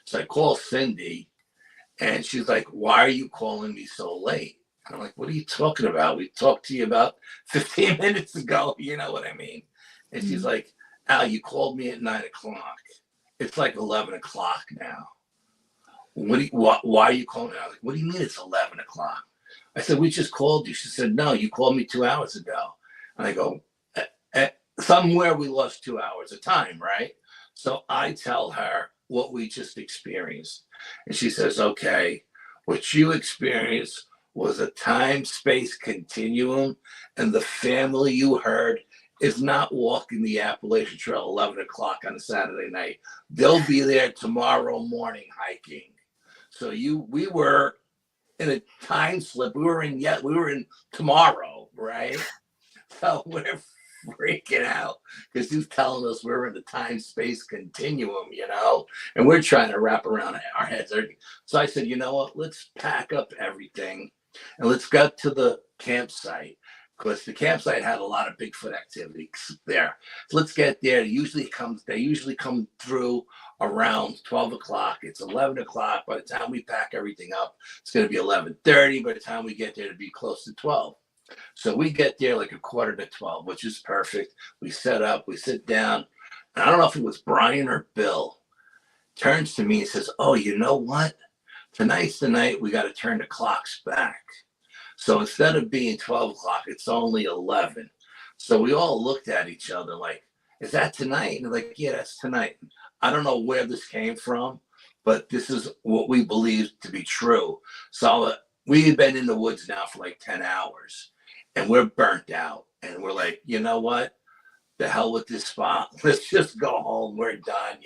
So I call Cindy, and she's like, why are you calling me so late? And I'm like, what are you talking about? We talked to you about 15 minutes ago. You know what I mean? And she's like, Al, you called me at 9 o'clock. it's like 11 o'clock now. Why are you calling me? I was like, what do you mean it's 11 o'clock? I said, we just called you. She said, no, you called me 2 hours ago. And I go, somewhere we lost 2 hours of time, right? So I tell her what we just experienced. And she says, okay, what you experienced was a time-space continuum, and the family you heard is not walking the Appalachian Trail 11 o'clock on a Saturday night. They'll be there tomorrow morning hiking. So we were in a time slip. We were in tomorrow, right? So we're freaking out because he's telling us we're in the time-space continuum, and we're trying to wrap around our heads. So I said, you know what? Let's pack up everything and let's go to the campsite, because the campsite had a lot of Bigfoot activity there. So let's get there. They usually come through around 12 o'clock. It's 11 o'clock. By the time we pack everything up, it's going to be 11:30. By the time we get there, it'll be close to 12. So we get there like a quarter to 12, which is perfect. We set up, we sit down. And I don't know if it was Brian or Bill, turns to me and says, oh, you know what? Tonight's the night we got to turn the clocks back. So instead of being 12 o'clock, it's only 11. So we all looked at each other like, is that tonight? And they're like, yeah, that's tonight. I don't know where this came from, but this is what we believe to be true. So we've been in the woods now for like 10 hours and we're burnt out. And we're like, you know what? The hell with this spot. Let's just go home. We're done.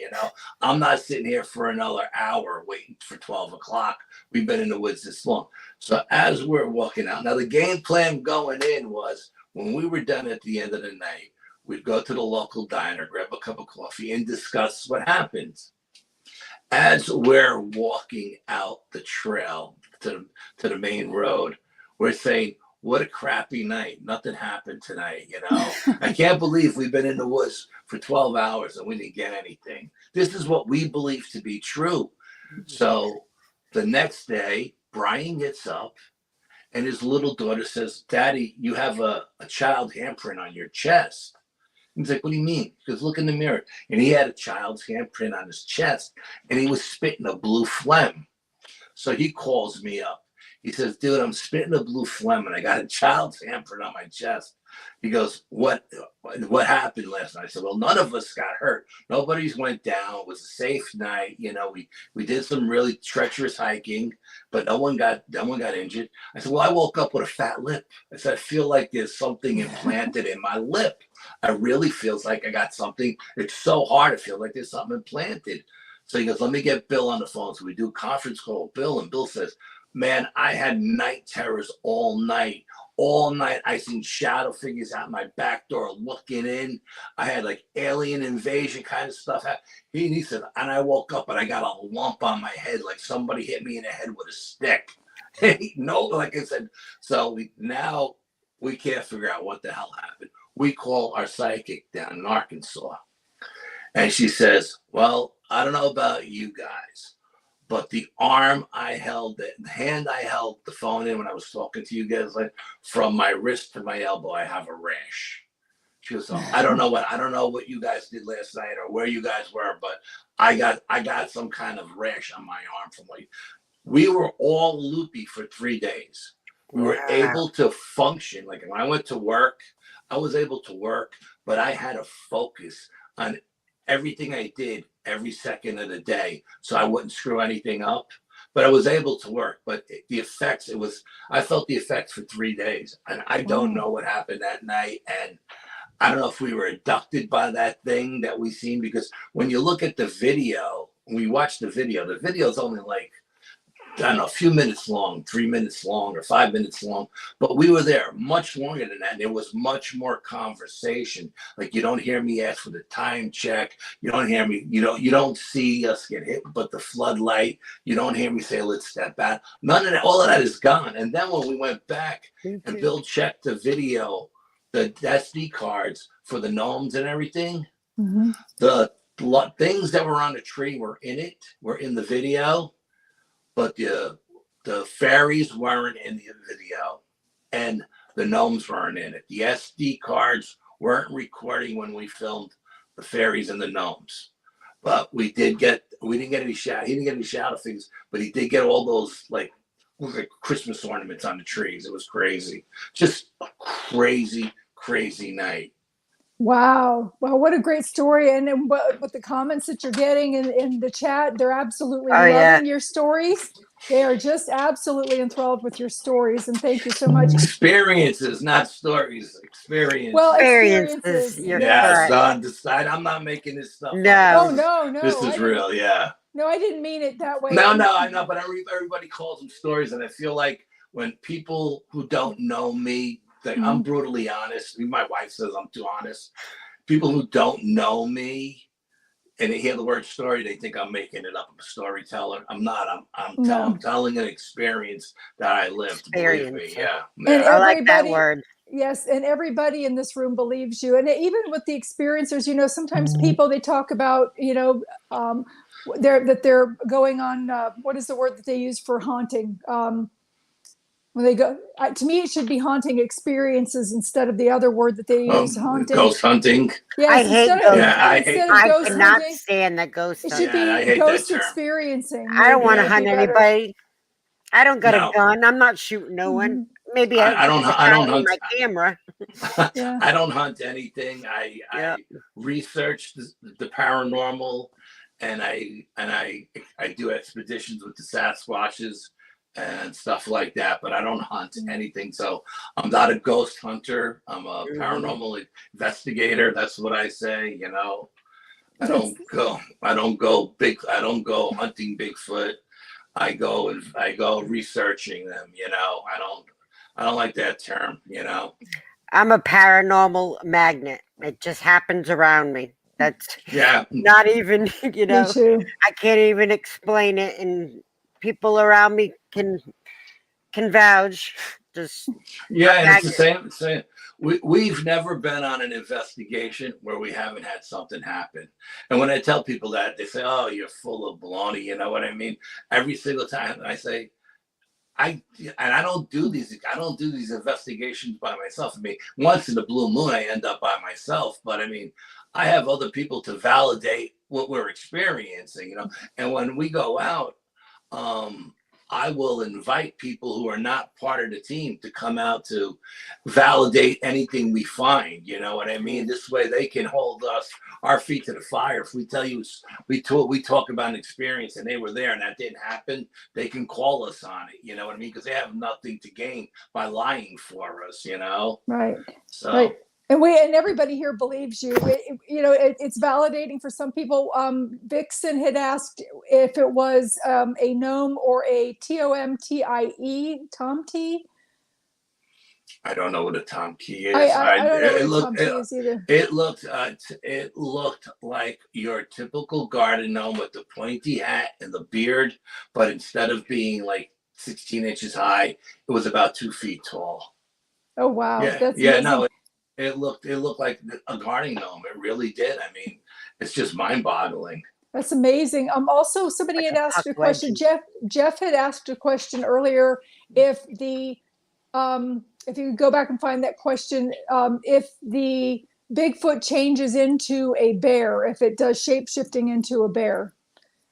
I'm not sitting here for another hour waiting for 12 o'clock. We've been in the woods this long. So as we're walking out, now the game plan going in was when we were done at the end of the night, we'd go to the local diner, grab a cup of coffee, and discuss what happens. As we're walking out the trail to the main road, we're saying, what a crappy night. Nothing happened tonight, I can't believe we've been in the woods for 12 hours and we didn't get anything. This is what we believe to be true. So the next day, Brian gets up and his little daughter says, Daddy, you have a child handprint on your chest. He's like, what do you mean? He goes, look in the mirror. And he had a child's handprint on his chest and he was spitting a blue phlegm. So he calls me up. He says, dude, I'm spitting a blue phlegm and I got a child's handprint on my chest. He goes, what happened last night? I said, well, none of us got hurt. Nobody's went down. It was a safe night. We did some really treacherous hiking, but no one got injured. I said, well, I woke up with a fat lip. I said, I feel like there's something implanted in my lip. I really feels like I got something. It's so hard. I feel like there's something implanted. So he goes, let me get Bill on the phone. So we do a conference call with Bill, and Bill says, man, I had night terrors all night. All night, I seen shadow figures out my back door looking in. I had like alien invasion kind of stuff. He said, and I woke up and I got a lump on my head, like somebody hit me in the head with a stick. No, like I said, so we can't figure out what the hell happened. We call our psychic down in Arkansas. And she says, well, I don't know about you guys, but the hand I held the phone in when I was talking to you guys, like from my wrist to my elbow, I have a rash. She goes, oh, I don't know what you guys did last night or where you guys were, but I got some kind of rash on my arm from like, we were all loopy for 3 days. We were able to function. Like when I went to work, I was able to work, but I had to focus on everything I did every second of the day so I wouldn't screw anything up. But I was able to work. But the effects, I felt the effects for 3 days. And I don't know what happened that night. And I don't know if we were abducted by that thing that we seen, because when you look at the video, when we watch the video is only like, I don't know, a few minutes long, 3 minutes long or 5 minutes long, but we were there much longer than that. And there was much more conversation. Like you don't hear me ask for the time check. You don't hear me, you don't see us get hit, but the floodlight, you don't hear me say, let's step out. None of that, all of that is gone. And then when we went back and Bill checked the video, the SD cards for the gnomes and everything, the things that were on the tree were in the video. But the fairies weren't in the video and the gnomes weren't in it. The SD cards weren't recording when we filmed the fairies and the gnomes. But we didn't get any shadow. He didn't get any shadow things, but he did get all those like Christmas ornaments on the trees. It was crazy, just a crazy night. Wow. Well, what a great story. And then what the comments that you're getting in the chat, they're absolutely loving your stories. They are just absolutely enthralled with your stories. And thank you so much. Experiences, not stories. Experiences. Well, experiences. Yeah, on the side. I'm not making this stuff No. up. No. This is real, yeah. No, I didn't mean it that way. No, I know, but everybody calls them stories. And I feel like when people who don't know me, I'm brutally honest. My wife says I'm too honest. People who don't know me and they hear the word story, they think I'm making it up. I'm a storyteller. I'm not. I'm telling an experience that I lived. Believe me. Yeah. I like that word. Yes, and everybody in this room believes you. And even with the experiencers, sometimes people, they talk about, they're going on, what is the word that they use for haunting? When they go, to me, it should be haunting experiences instead of the other word that they use, haunting. Ghost hunting. Yes, I hate ghost. I cannot stand the ghost hunting. It hunting. should be ghost experiencing. I don't want to hunt anybody. I don't got a gun. I'm not shooting no one. Maybe I don't hunt my camera. I don't hunt anything. I research the paranormal, and I do expeditions with the Sasquatches and stuff like that, but I don't hunt anything. So I'm not a ghost hunter. I'm a paranormal investigator. That's what I say. I don't go hunting Bigfoot. I go researching them. I don't like that term. I'm a paranormal magnet. It just happens around me. That's not even, Me too. I can't even explain it, and people around me can vouch. Just and it's the same. We've never been on an investigation where we haven't had something happen. And when I tell people that, they say, "Oh, you're full of baloney." You know what I mean? Every single time I say, I don't do these investigations by myself. I mean, once in the blue moon, I end up by myself. But I mean, I have other people to validate what we're experiencing. And when we go out, I will invite people who are not part of the team to come out to validate anything we find. You know what I mean? This way they can hold our feet to the fire. If we tell you, we talk about an experience and they were there and that didn't happen, they can call us on it. You know what I mean? Because they have nothing to gain by lying for us, Right. So. Right. And everybody here believes you. It's validating for some people. Vixen had asked if it was a gnome or a TOMTIE, Tomtie. I don't know what a Tomtie is. I don't know what a Tomtie is either. It looked like your typical garden gnome with the pointy hat and the beard, but instead of being like 16 inches high, it was about 2 feet tall. Oh wow! That's amazing. No. It looked like a gardening gnome. It really did. I mean, it's just mind-boggling. That's amazing. Also, somebody had asked a question. Jeff had asked a question earlier. If you go back and find that question, if the Bigfoot changes into a bear, if it does shape-shifting into a bear,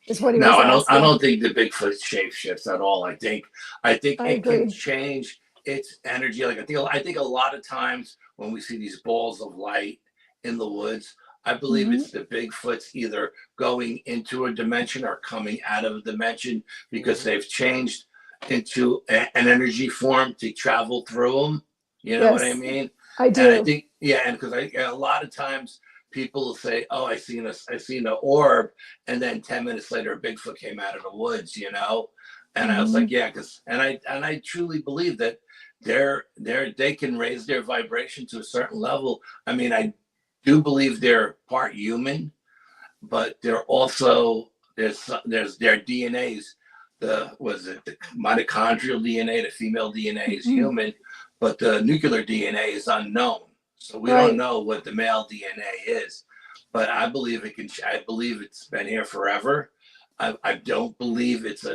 is what he was asking. I don't think the Bigfoot shape-shifts at all. I think it can change its energy. Like I think a lot of times when we see these balls of light in the woods, I believe it's the Bigfoots either going into a dimension or coming out of a dimension because they've changed into an energy form to travel through them. You know what I mean? I do. And I think, and because a lot of times people will say, "Oh, I seen an orb," and then 10 minutes later, a Bigfoot came out of the woods. And I was like, and I truly believe that they can raise their vibration to a certain level. I mean, I do believe they're part human, but they're also there's their DNAs. The mitochondrial DNA, the female DNA is human, but the nuclear DNA is unknown. So we don't know what the male DNA is. But I believe I believe it's been here forever. I don't believe it's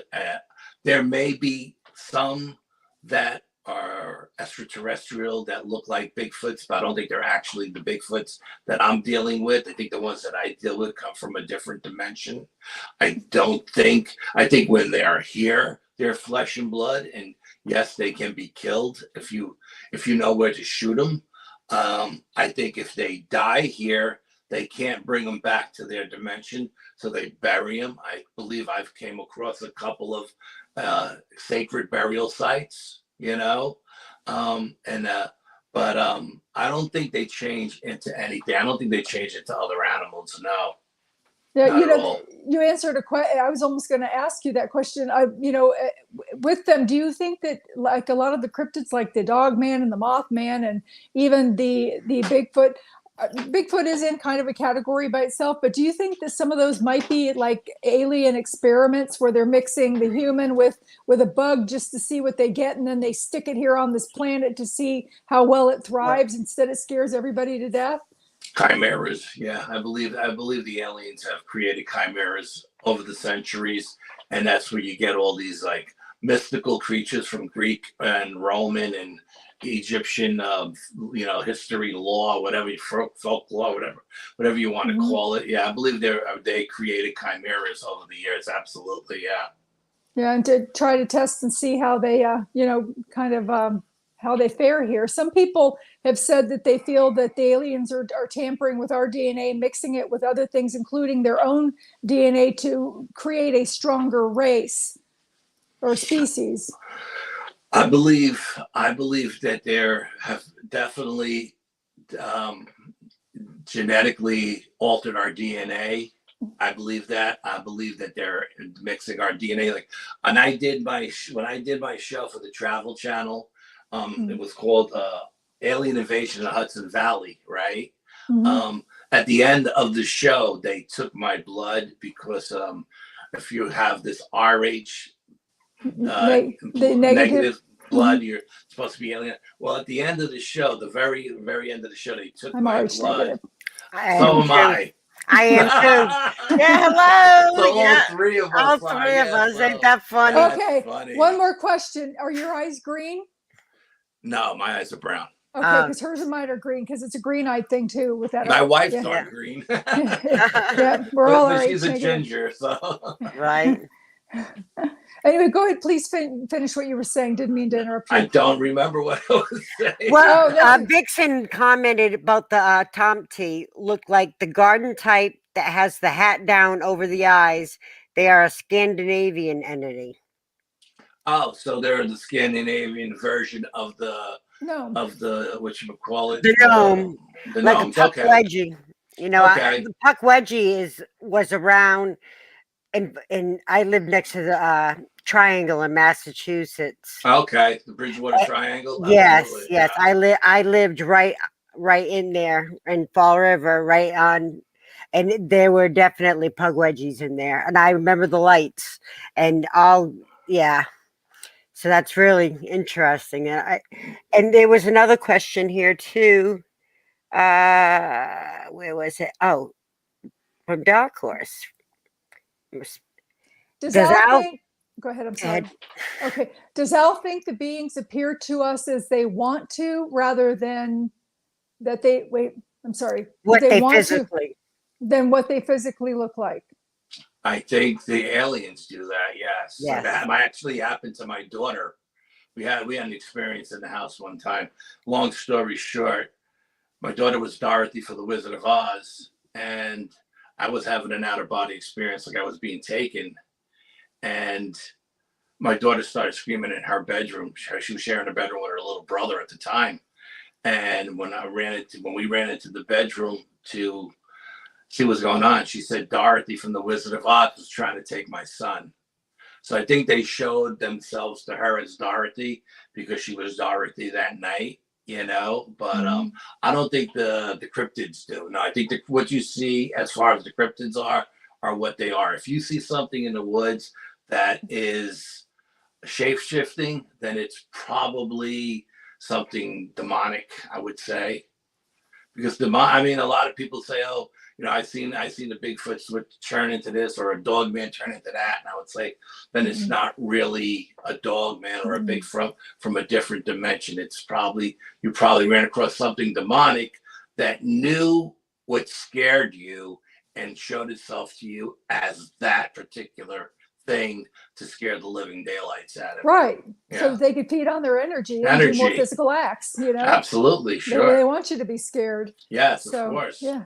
there may be some that are extraterrestrial that look like Bigfoots, but I don't think they're actually the Bigfoots that I'm dealing with. I think the ones that I deal with come from a different dimension. I think when they are here, they're flesh and blood, and yes, they can be killed if you know where to shoot them. I think if they die here, they can't bring them back to their dimension, so they bury them. I believe I've came across a couple of sacred burial sites, you know, but I don't think they change into anything. I don't think they change into other animals. No, Yeah, not at all. you answered a question. I was almost going to ask you that question. With them, do you think that like a lot of the cryptids, like the Dogman and the Mothman, and even the Bigfoot, Bigfoot is in kind of a category by itself, but do you think that some of those might be like alien experiments where they're mixing the human with a bug just to see what they get, and then they stick it here on this planet to see how well it thrives, instead it scares everybody to death? Chimeras, yeah, I believe the aliens have created chimeras over the centuries, and that's where you get all these like mystical creatures from Greek and Roman and Egyptian, history, law, whatever, folklore, whatever you want to call it. Yeah, I believe they created chimeras over the years. Absolutely, yeah. Yeah, and to try to test and see how they, how they fare here. Some people have said that they feel that the aliens are tampering with our DNA, mixing it with other things, including their own DNA, to create a stronger race or species. I believe that there have definitely genetically altered our DNA. I believe that they're mixing our DNA. Like, and when I did my show for the Travel Channel, it was called Alien Invasion in the Hudson Valley, right? At the end of the show, they took my blood because if you have this RH The negative blood, you're supposed to be alien. Well, at the end of the show, the very, very end of the show, they took my blood. So am I. I am too. Yeah, hello. So yeah. all three of us. All three of us. Ain't that funny? Okay. Funny. One more question. Are your eyes green? No, my eyes are brown. Okay, because hers and mine are green, because it's a green-eyed thing too. With that, my wife's dark green. Yeah, we're all but right. She's a ginger, so right. Anyway, go ahead. Please finish what you were saying. Didn't mean to interrupt you. I don't remember what I was saying. Well, Vixen commented about the Tomty look like the garden type that has the hat down over the eyes. They are a Scandinavian entity. Oh, so they're the Scandinavian version of the whatchamacallit? The gnome. The like gnomes. a puck wedgie. You know, the puck wedgie was around, and I lived next to the Triangle in Massachusetts. Okay, the Bridgewater Triangle. Yes, Absolutely. yes. Yeah. I lived right in there in Fall River, right on, and there were definitely pug wedgies in there, and I remember the lights and all. Yeah, so that's really interesting. And there was another question here too. Where was it? Oh, from Dark Horse. Does Al think? Go ahead. I'm sorry. Okay. Does Al think the beings appear to us as they want to, rather than that they wait? I'm sorry. What they physically. Than what they physically look like. I think the aliens do that. Yes. Yes. That actually happened to my daughter. We had an experience in the house one time. Long story short, my daughter was Dorothy for the Wizard of Oz, and I was having an out-of-body experience, like I was being taken. And my daughter started screaming in her bedroom. She was sharing a bedroom with her little brother at the time. And when we ran into the bedroom to see what's going on, she said Dorothy from the Wizard of Oz was trying to take my son. So I think they showed themselves to her as Dorothy because she was Dorothy that night, you know. But I don't think the cryptids do. No, I think what you see as far as the cryptids are what they are. If you see something in the woods that is shape-shifting, then it's probably something demonic, I would say. because I mean, a lot of people say, oh, you know, I seen the Bigfoot switch turn into this, or a Dogman turn into that. And I would say, then it's not really a Dogman or a Bigfoot from a different dimension. It's probably, you probably ran across something demonic that knew what scared you and showed itself to you as that particular thing to scare the living daylights out of you. Right. Yeah. So they could feed on their energy and do more physical acts, you know? Absolutely, sure. They want you to be scared. Yes, So, of course. Yeah.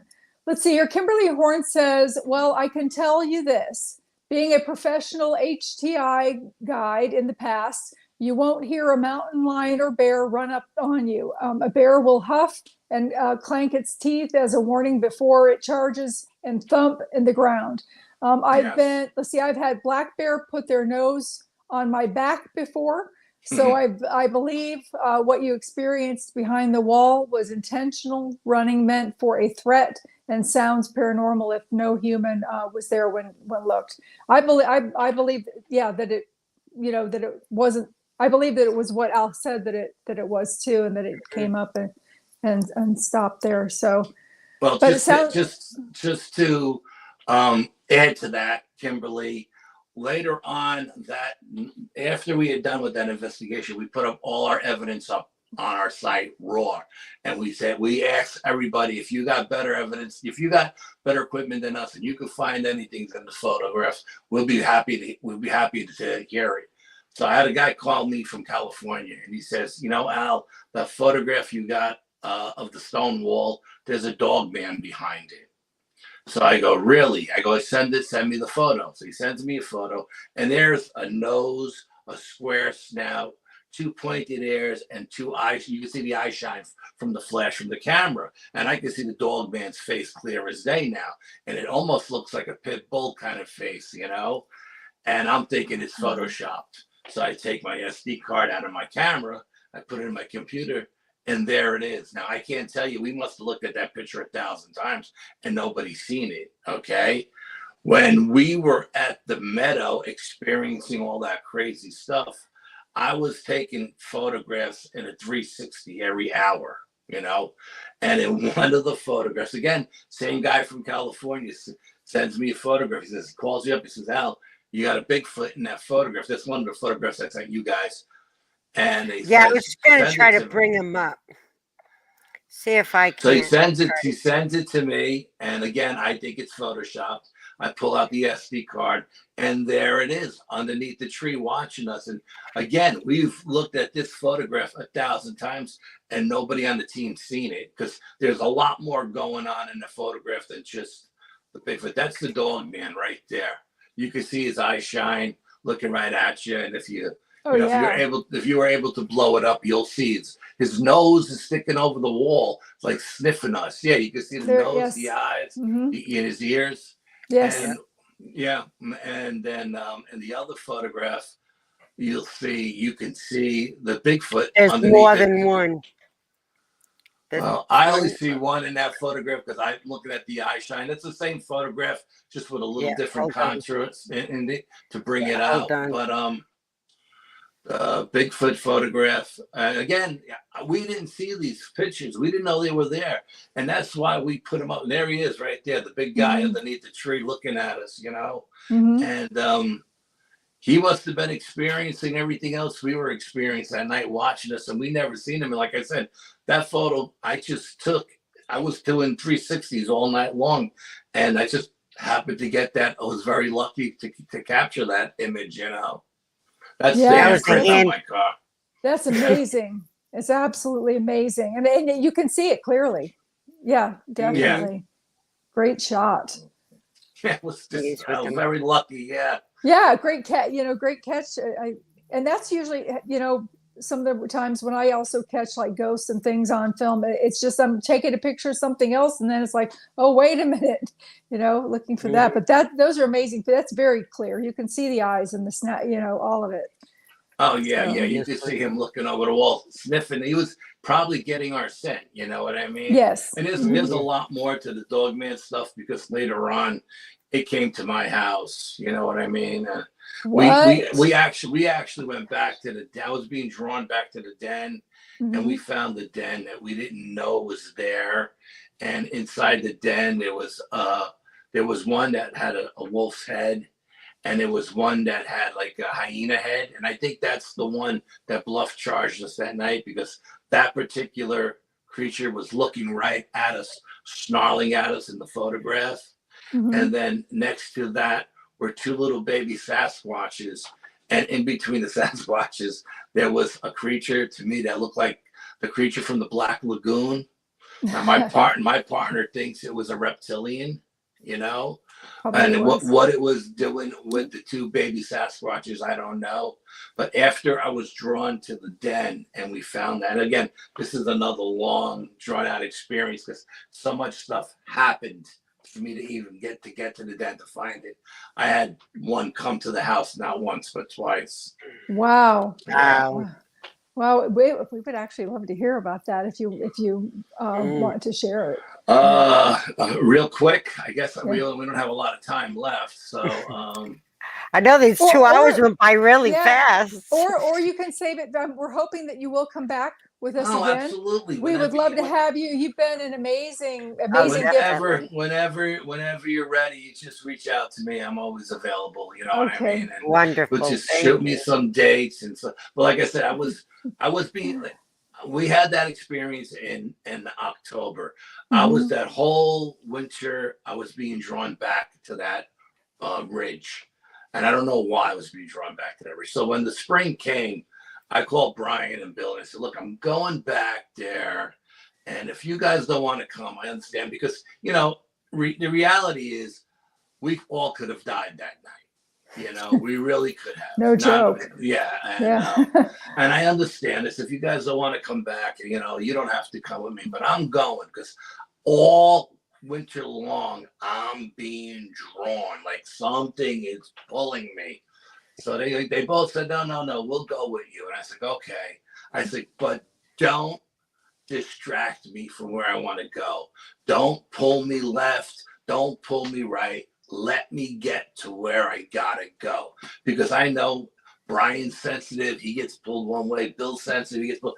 Let's see here. Kimberly Horn says, well, I can tell you this. Being a professional HTI guide in the past, you won't hear a mountain lion or bear run up on you. A bear will huff and clank its teeth as a warning before it charges and thump in the ground. I've had black bear put their nose on my back before. So I believe what you experienced behind the wall was intentional running meant for a threat and sounds paranormal if no human was there when looked. I believe, yeah, that it, you know, that it wasn't. I believe that it was what Al said that it was too, and that it came up and stopped there. So, well, but just to add to that, Kimberly. Later on, that after we had done with that investigation, we put up all our evidence up on our site raw, and we asked everybody, if you got better evidence, if you got better equipment than us, and you could find anything in the photographs, we'll be happy to hear it. So I had a guy call me from California, and he says, you know, Al, that photograph you got of the stone wall, there's a Dogman behind it. So I go, really? I go, send me the photo. So he sends me a photo, and there's a nose, a square snout, two pointed ears, and two eyes. You can see the eye shine from the flash from the camera. And I can see the Dogman's face clear as day now. And it almost looks like a pit bull kind of face, you know? And I'm thinking it's photoshopped. So I take my SD card out of my camera, I put it in my computer, and there it is. Now, I can't tell you, we must have looked at that picture 1,000 times and nobody's seen it, okay? When we were at the meadow experiencing all that crazy stuff, I was taking photographs in a 360 every hour, you know? And in one of the photographs, again, same guy from California sends me a photograph. He says, calls me up, he says, Al, you got a Bigfoot in that photograph. That's one of the photographs I sent you guys. And they I was going to try to bring him up. See if I can. So he sends it to me, and again, I think it's photoshopped. I pull out the SD card, and there it is underneath the tree watching us. And again, we've looked at this photograph 1,000 times, and nobody on the team's seen it, because there's a lot more going on in the photograph than just the Bigfoot. That's the Dogman right there. You can see his eyes shine, looking right at you, and if you if you were able to blow it up, you'll see his nose is sticking over the wall, like sniffing us. Yeah, you can see the nose, the eyes, in his ears. Yes. And, and then in the other photograph, you can see the Bigfoot. There's more than one. Well, I only see one in that photograph because I'm looking at the eye shine. It's the same photograph, just with a little different contrast in it to bring it out. But Bigfoot photograph. Again, we didn't see these pictures. We didn't know they were there. And that's why we put him up. And there he is right there, the big guy underneath the tree looking at us, you know. And he must have been experiencing everything else we were experiencing that night, watching us. And we never seen him. And like I said, that photo I just took, I was doing 360s all night long. And I just happened to get that. I was very lucky to capture that image, you know. That's the handprint on my car. That's amazing. It's absolutely amazing. And you can see it clearly. Yeah, definitely. Yeah. Great shot. Yeah, I was very lucky. Yeah. Yeah, great catch. Great catch. And that's usually, some of the times when I also catch like ghosts and things on film, it's just I'm taking a picture of something else, and then it's like, oh, wait a minute, looking for that. But those are amazing. That's very clear. You can see the eyes and the snap, all of it. Oh yeah, yeah. You could see him looking over the wall, sniffing. He was probably getting our scent. You know what I mean? Yes. And there's a lot more to the Dogman stuff because later on, it came to my house. You know what I mean? What? We actually went back to the den. I was being drawn back to the den, and we found the den that we didn't know was there. And inside the den there was one that had a wolf's head, and there was one that had like a hyena head. And I think that's the one that Bluff charged us that night, because that particular creature was looking right at us, snarling at us in the photograph. And then next to that were two little baby Sasquatches. And in between the Sasquatches, there was a creature to me that looked like the creature from the Black Lagoon. Now my partner thinks it was a reptilian, you know. Probably And was. what it was doing with the two baby Sasquatches, I don't know. But after I was drawn to the den and we found that, and again, this is another long, drawn out experience, because so much stuff happened for me to even get to the den to find it. I had one come to the house not once but twice. Wow. Wow. Well, we would actually love to hear about that if you want to share it. Real quick, I guess we don't have a lot of time left, so I know these 2 hours went by really fast. Or you can save it. We're hoping that you will come back with us again. Absolutely. We would love to have you. You've been an amazing gift. Whenever you're ready, you just reach out to me. I'm always available. You know what I mean? And Wonderful. But just shoot me some dates and so. But like I said, I was being. We had that experience in October. I was that whole winter. I was being drawn back to that ridge, and I don't know why I was being drawn back to that ridge. So when the spring came, I called Brian and Bill and I said, look, I'm going back there. And if you guys don't want to come, I understand, because, you know, the reality is we all could have died that night. You know, we really could have. No joke. And I understand this. If you guys don't want to come back, you know, you don't have to come with me, but I'm going, because all winter long, I'm being drawn like something is pulling me. So they both said, no, we'll go with you. And I said, okay. I said, but don't distract me from where I want to go. Don't pull me left. Don't pull me right. Let me get to where I gotta go. Because I know Brian's sensitive. He gets pulled one way. Bill's sensitive. He gets pulled.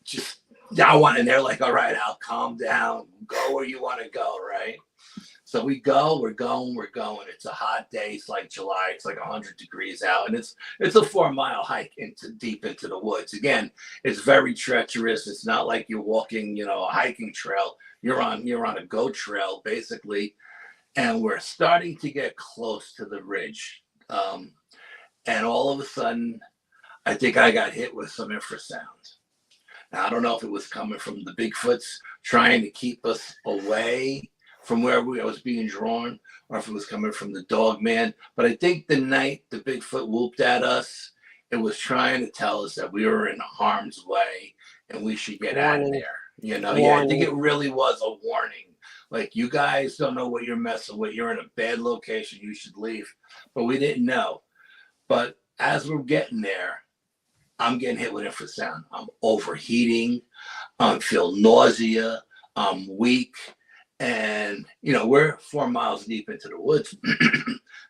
And they're like, all right, I'll calm down. Go where you want to go, right? So we're going. It's a hot day. It's like July. It's like 100 degrees out. And it's a 4-mile hike deep into the woods. Again, it's very treacherous. It's not like you're walking, you know, a hiking trail. You're on a goat trail, basically. And we're starting to get close to the ridge. And all of a sudden, I think I got hit with some infrasound. Now, I don't know if it was coming from the Bigfoots trying to keep us away from where I was being drawn, or if it was coming from the Dogman. But I think the night the Bigfoot whooped at us, it was trying to tell us that we were in harm's way and we should get out of there. You know, I think it really was a warning. Like, you guys don't know what you're messing with. You're in a bad location. You should leave. But we didn't know. But as we're getting there, I'm getting hit with infrasound. I'm overheating. I feel nausea. I'm weak. And, you know, we're 4 miles deep into the woods.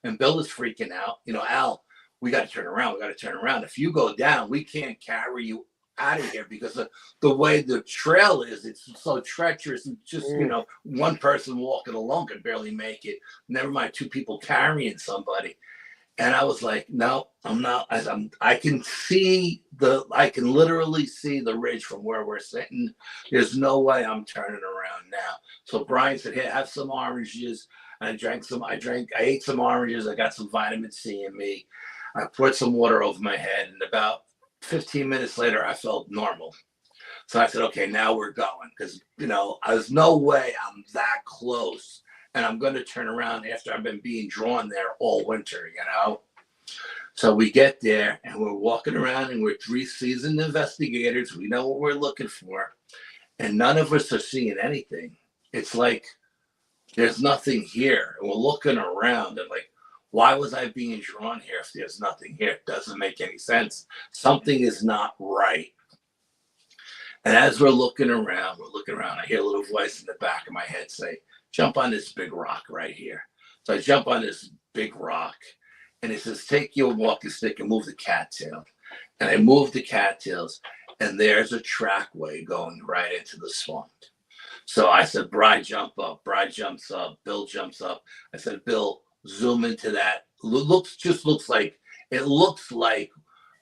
And Bill is freaking out. You know, Al, we got to turn around. If you go down, we can't carry you out of here, because the way the trail is, it's so treacherous. It's just, you know, one person walking alone could barely make it. Never mind 2 people carrying somebody. And I was like, no, I'm not. I can literally see the ridge from where we're sitting. There's no way I'm turning around now. So Brian said, hey, have some oranges. And I ate some oranges. I got some vitamin C in me. I poured some water over my head, and about 15 minutes later, I felt normal. So I said, okay, now we're going. Because, you know, there's no way I'm that close and I'm going to turn around after I've been being drawn there all winter, you know? So we get there and we're walking around, and we're 3 seasoned investigators. We know what we're looking for, and none of us are seeing anything. It's like, there's nothing here. And we're looking around and like, why was I being drawn here if there's nothing here? It doesn't make any sense. Something is not right. And as we're looking around, I hear a little voice in the back of my head say, jump on this big rock right here. So I jump on this big rock, And he says, take your walking stick and move the cattail. And I moved the cattails, and there's a trackway going right into the swamp. So I said, Bri, jump up. Bri jumps up. Bill jumps up. I said, Bill, zoom into that. It looks like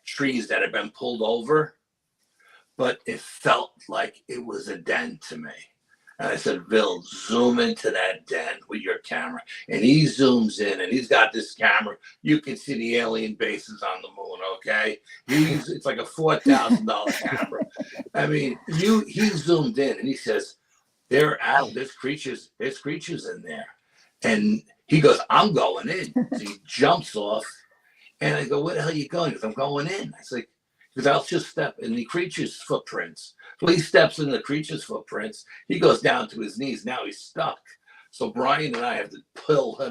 trees that have been pulled over, but it felt like it was a den to me. And I said, Bill, zoom into that den with your camera. And he zooms in, and he's got this camera. You can see the alien bases on the moon, okay? It's like a $4,000 camera. I mean, he zoomed in, and he says, there's creatures in there. And he goes, I'm going in. So he jumps off, and I go, where the hell are you going? He goes, I'm going in. I said, because I'll just step in the creature's footprints. So he steps in the creature's footprints. He goes down to his knees. Now he's stuck. So Brian and I have to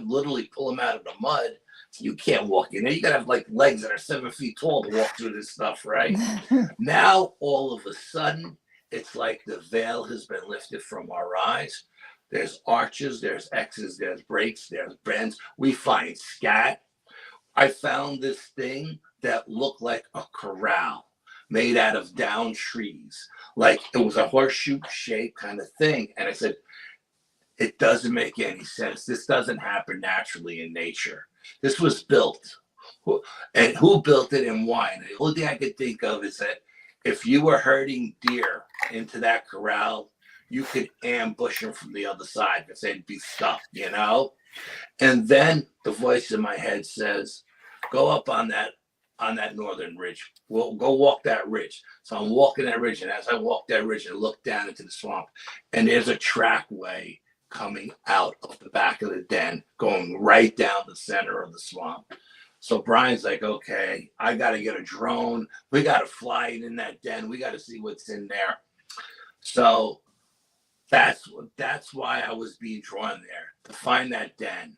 literally pull him out of the mud. You can't walk in there. You got to have like legs that are 7 feet tall to walk through this stuff, right? Now, all of a sudden, it's like the veil has been lifted from our eyes. There's arches, there's X's, there's breaks, there's bends. We find scat. I found this thing that looked like a corral made out of down trees. Like it was a horseshoe shape kind of thing. And I said, it doesn't make any sense. This doesn't happen naturally in nature. This was built. And who built it and why? And the only thing I could think of is that if you were herding deer into that corral, you could ambush them from the other side because they'd be stuck, you know? And then the voice in my head says, go up on that northern ridge. We'll go walk that ridge. So I'm walking that ridge, and as I walk that ridge, I look down into the swamp, and there's a trackway coming out of the back of the den, going right down the center of the swamp. So Brian's like, okay, I got to get a drone. We got to fly it in that den. We got to see what's in there. So that's why I was being drawn there, to find that den.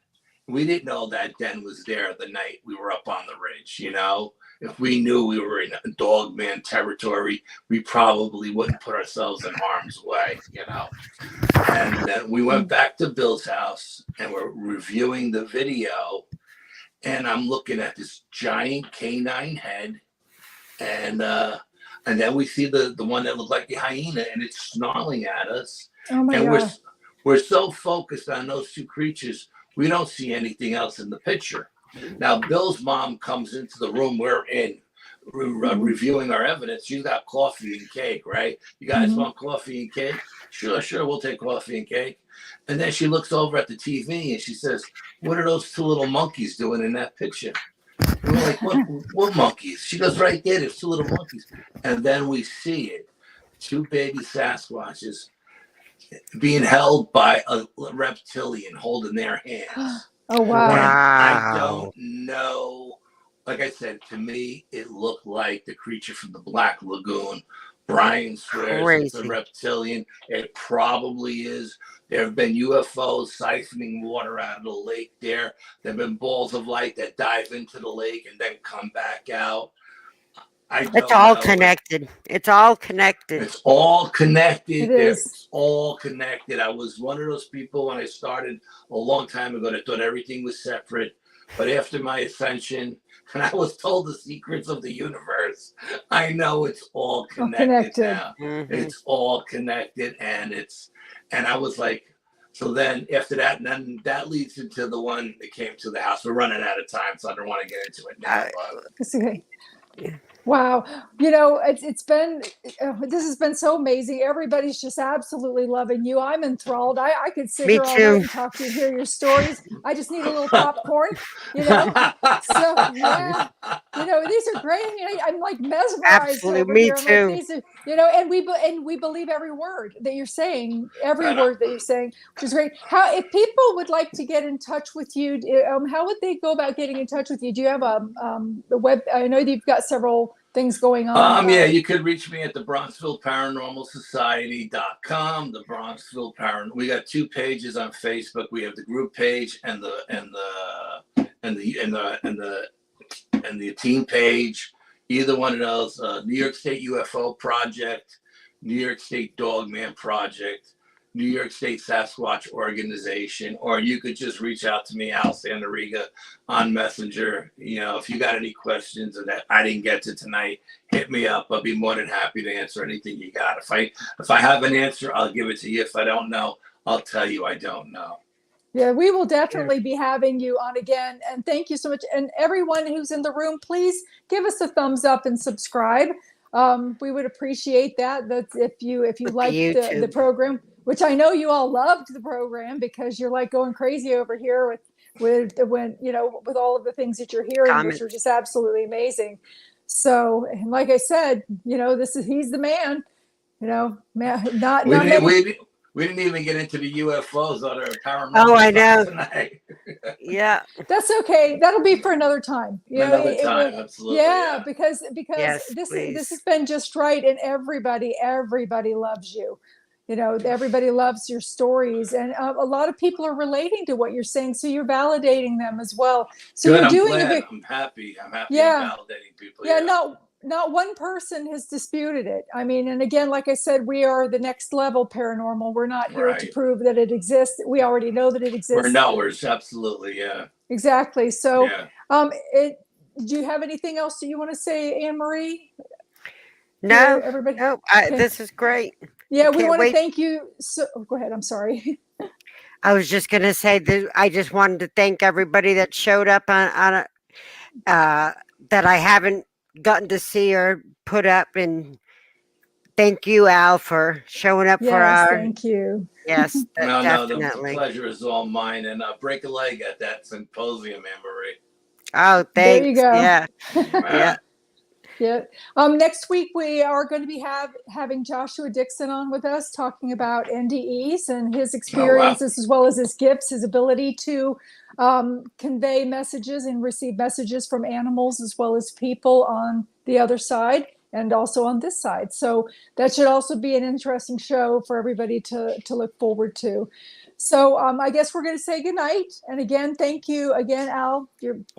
We didn't know that den was there the night we were up on the ridge, you know? If we knew we were in Dogman territory, we probably wouldn't put ourselves in harm's way, you know? And then we went back to Bill's house, and we're reviewing the video, and I'm looking at this giant canine head, and then we see the one that looked like a hyena, and it's snarling at us. Oh my and God. we're so focused on those two creatures, we don't see anything else in the picture. Now, Bill's mom comes into the room we're in, reviewing our evidence. She's got coffee and cake, right? You guys want coffee and cake? Sure, we'll take coffee and cake. And then she looks over at the TV and she says, what are those two little monkeys doing in that picture? And we're like, what monkeys? She goes, right there, there's two little monkeys. And then we see it, two baby Sasquatches being held by a reptilian holding their hands. Oh, wow. And Wow. I don't know. Like I said, to me, it looked like the creature from the Black Lagoon. Brian swears it's a Crazy. reptilian. It probably is. There have been UFOs siphoning water out of the lake there. There have been balls of light that dive into the lake and then come back out. It's all connected. It's all connected. It's all connected. It is. It's all connected. I was one of those people when I started a long time ago that thought everything was separate. But after my ascension, and I was told the secrets of the universe, I know it's all connected now. It's all connected, and I was like, so then after that, and then that leads into the one that came to the house. We're running out of time, so I don't want to get into it now. It's okay. Wow. You know, it's been, this has been so amazing. Everybody's just absolutely loving you. I'm enthralled. I could sit Me here all too. night and talk to you, hear your stories. I just need a little popcorn, you know? So, yeah, you know, these are great. You know, I'm like mesmerized. Absolutely. Over Me here. I'm too. like, these are, you know, and we believe every word that you're saying, every word that you're saying, which is great. How, if people would like to get in touch with you, how would they go about getting in touch with you? Do you have a web? I know that you've got several things going on. Yeah, you could reach me at the Bronxville Paranormal Society.com. The Bronxville Paranormal. We got 2 pages on Facebook. We have the group page and the team page. Either one of those. New York State UFO Project, New York State Dogman Project. New York State Sasquatch organization, or you could just reach out to me, Al Santariga, on Messenger. If you got any questions that I didn't get to tonight, hit me up. I'll be more than happy to answer anything you got. If I have an answer, I'll give it to you. If I don't know, I'll tell you I don't know. Yeah, we will definitely be having you on again. And thank you so much. And everyone who's in the room, please give us a thumbs up and subscribe. We would appreciate that. That's if you like the program, which I know you all loved the program because you're like going crazy over here with all of the things that you're hearing, which are just absolutely amazing. So, and like I said, he's the man. We didn't even get into the UFOs or paranormal. Oh, I know. Tonight. Yeah, that's okay. That'll be for another time. Another time, absolutely. Yeah, because yes, this has been just right, and everybody loves you. Everybody loves your stories, and a lot of people are relating to what you're saying, so you're validating them as well. So good, you're doing glad. I'm happy. Yeah, validating people. Yeah, not one person has disputed it. I mean, and again, like I said, we are the next level paranormal. We're not here to prove that it exists. We already know that it exists. We're knowers, absolutely, yeah. Exactly. So, do you have anything else that you want to say, Anne Marie? No, everybody. No, this is great. Yeah, we want to thank you. So, go ahead. I'm sorry. I was just going to say that I just wanted to thank everybody that showed up on that I haven't gotten to see or put up, and thank you, Al, for showing up for our. Thank you. Yes, definitely. The pleasure is all mine, and break a leg at that symposium, Anne Marie. Oh, thanks. There you go. Yeah, yeah. Yeah. Next week we are going to be having Joshua Dixon on with us, talking about NDEs and his experiences, as well as his gifts, his ability to convey messages and receive messages from animals as well as people on the other side and also on this side. So that should also be an interesting show for everybody to look forward to. So I guess we're going to say goodnight. And again, thank you again, Al.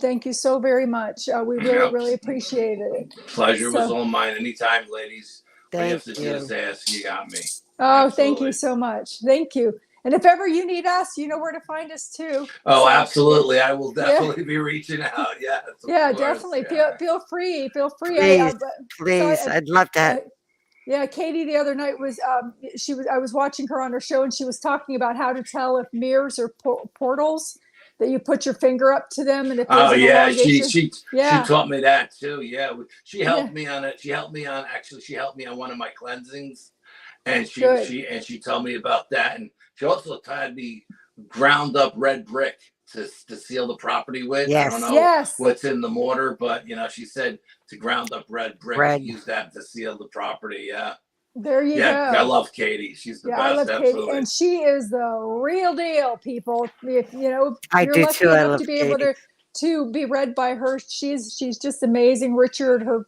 Thank you so very much. We really appreciate it. Pleasure was all mine. Anytime, ladies. Thank you. Just ask. You got me. Oh, absolutely. Thank you so much. Thank you. And if ever you need us, you know where to find us too. Oh, so, absolutely. I will definitely be reaching out. Yes. Yeah, definitely. Yeah. Feel free. Please. I'd love that. Yeah, Katie the other night was I was watching her on her show, and she was talking about how to tell if mirrors are portals, that you put your finger up to them, and if she taught me that too. Yeah, she helped me on it. She helped me on one of my cleansings, and she told me about that, and she also taught me ground up red brick to seal the property with. Yes. I don't know what's in the mortar, but she said to ground up red brick and use that to seal the property. Yeah. There you go. I love Katie. She's the best. I love absolutely. Katie, and she is the real deal, people. If I you're do lucky too. enough to be able to be read by her, she's just amazing. Richard, her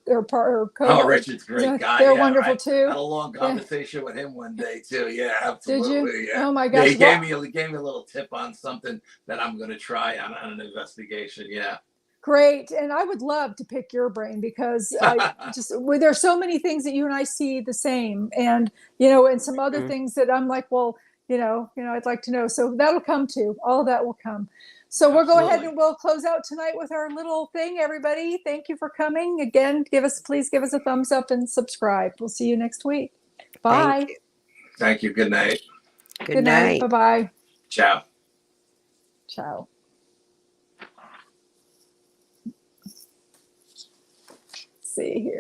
Richard's a great guy. They're wonderful too. I had a long conversation with him one day too. Yeah, absolutely. Did you? Yeah. Oh my gosh. He gave me a little tip on something that I'm going to try on an investigation. Yeah. Great. And I would love to pick your brain because there's so many things that you and I see the same, and and some other things that I'm like, well, I'd like to know. So that'll come too. All of that will come. So we'll go ahead and we'll close out tonight with our little thing. Everybody, thank you for coming. Again, please give us a thumbs up and subscribe. We'll see you next week. Bye. Thank you. Good night. Good night. Bye-bye. Ciao. Ciao. See here.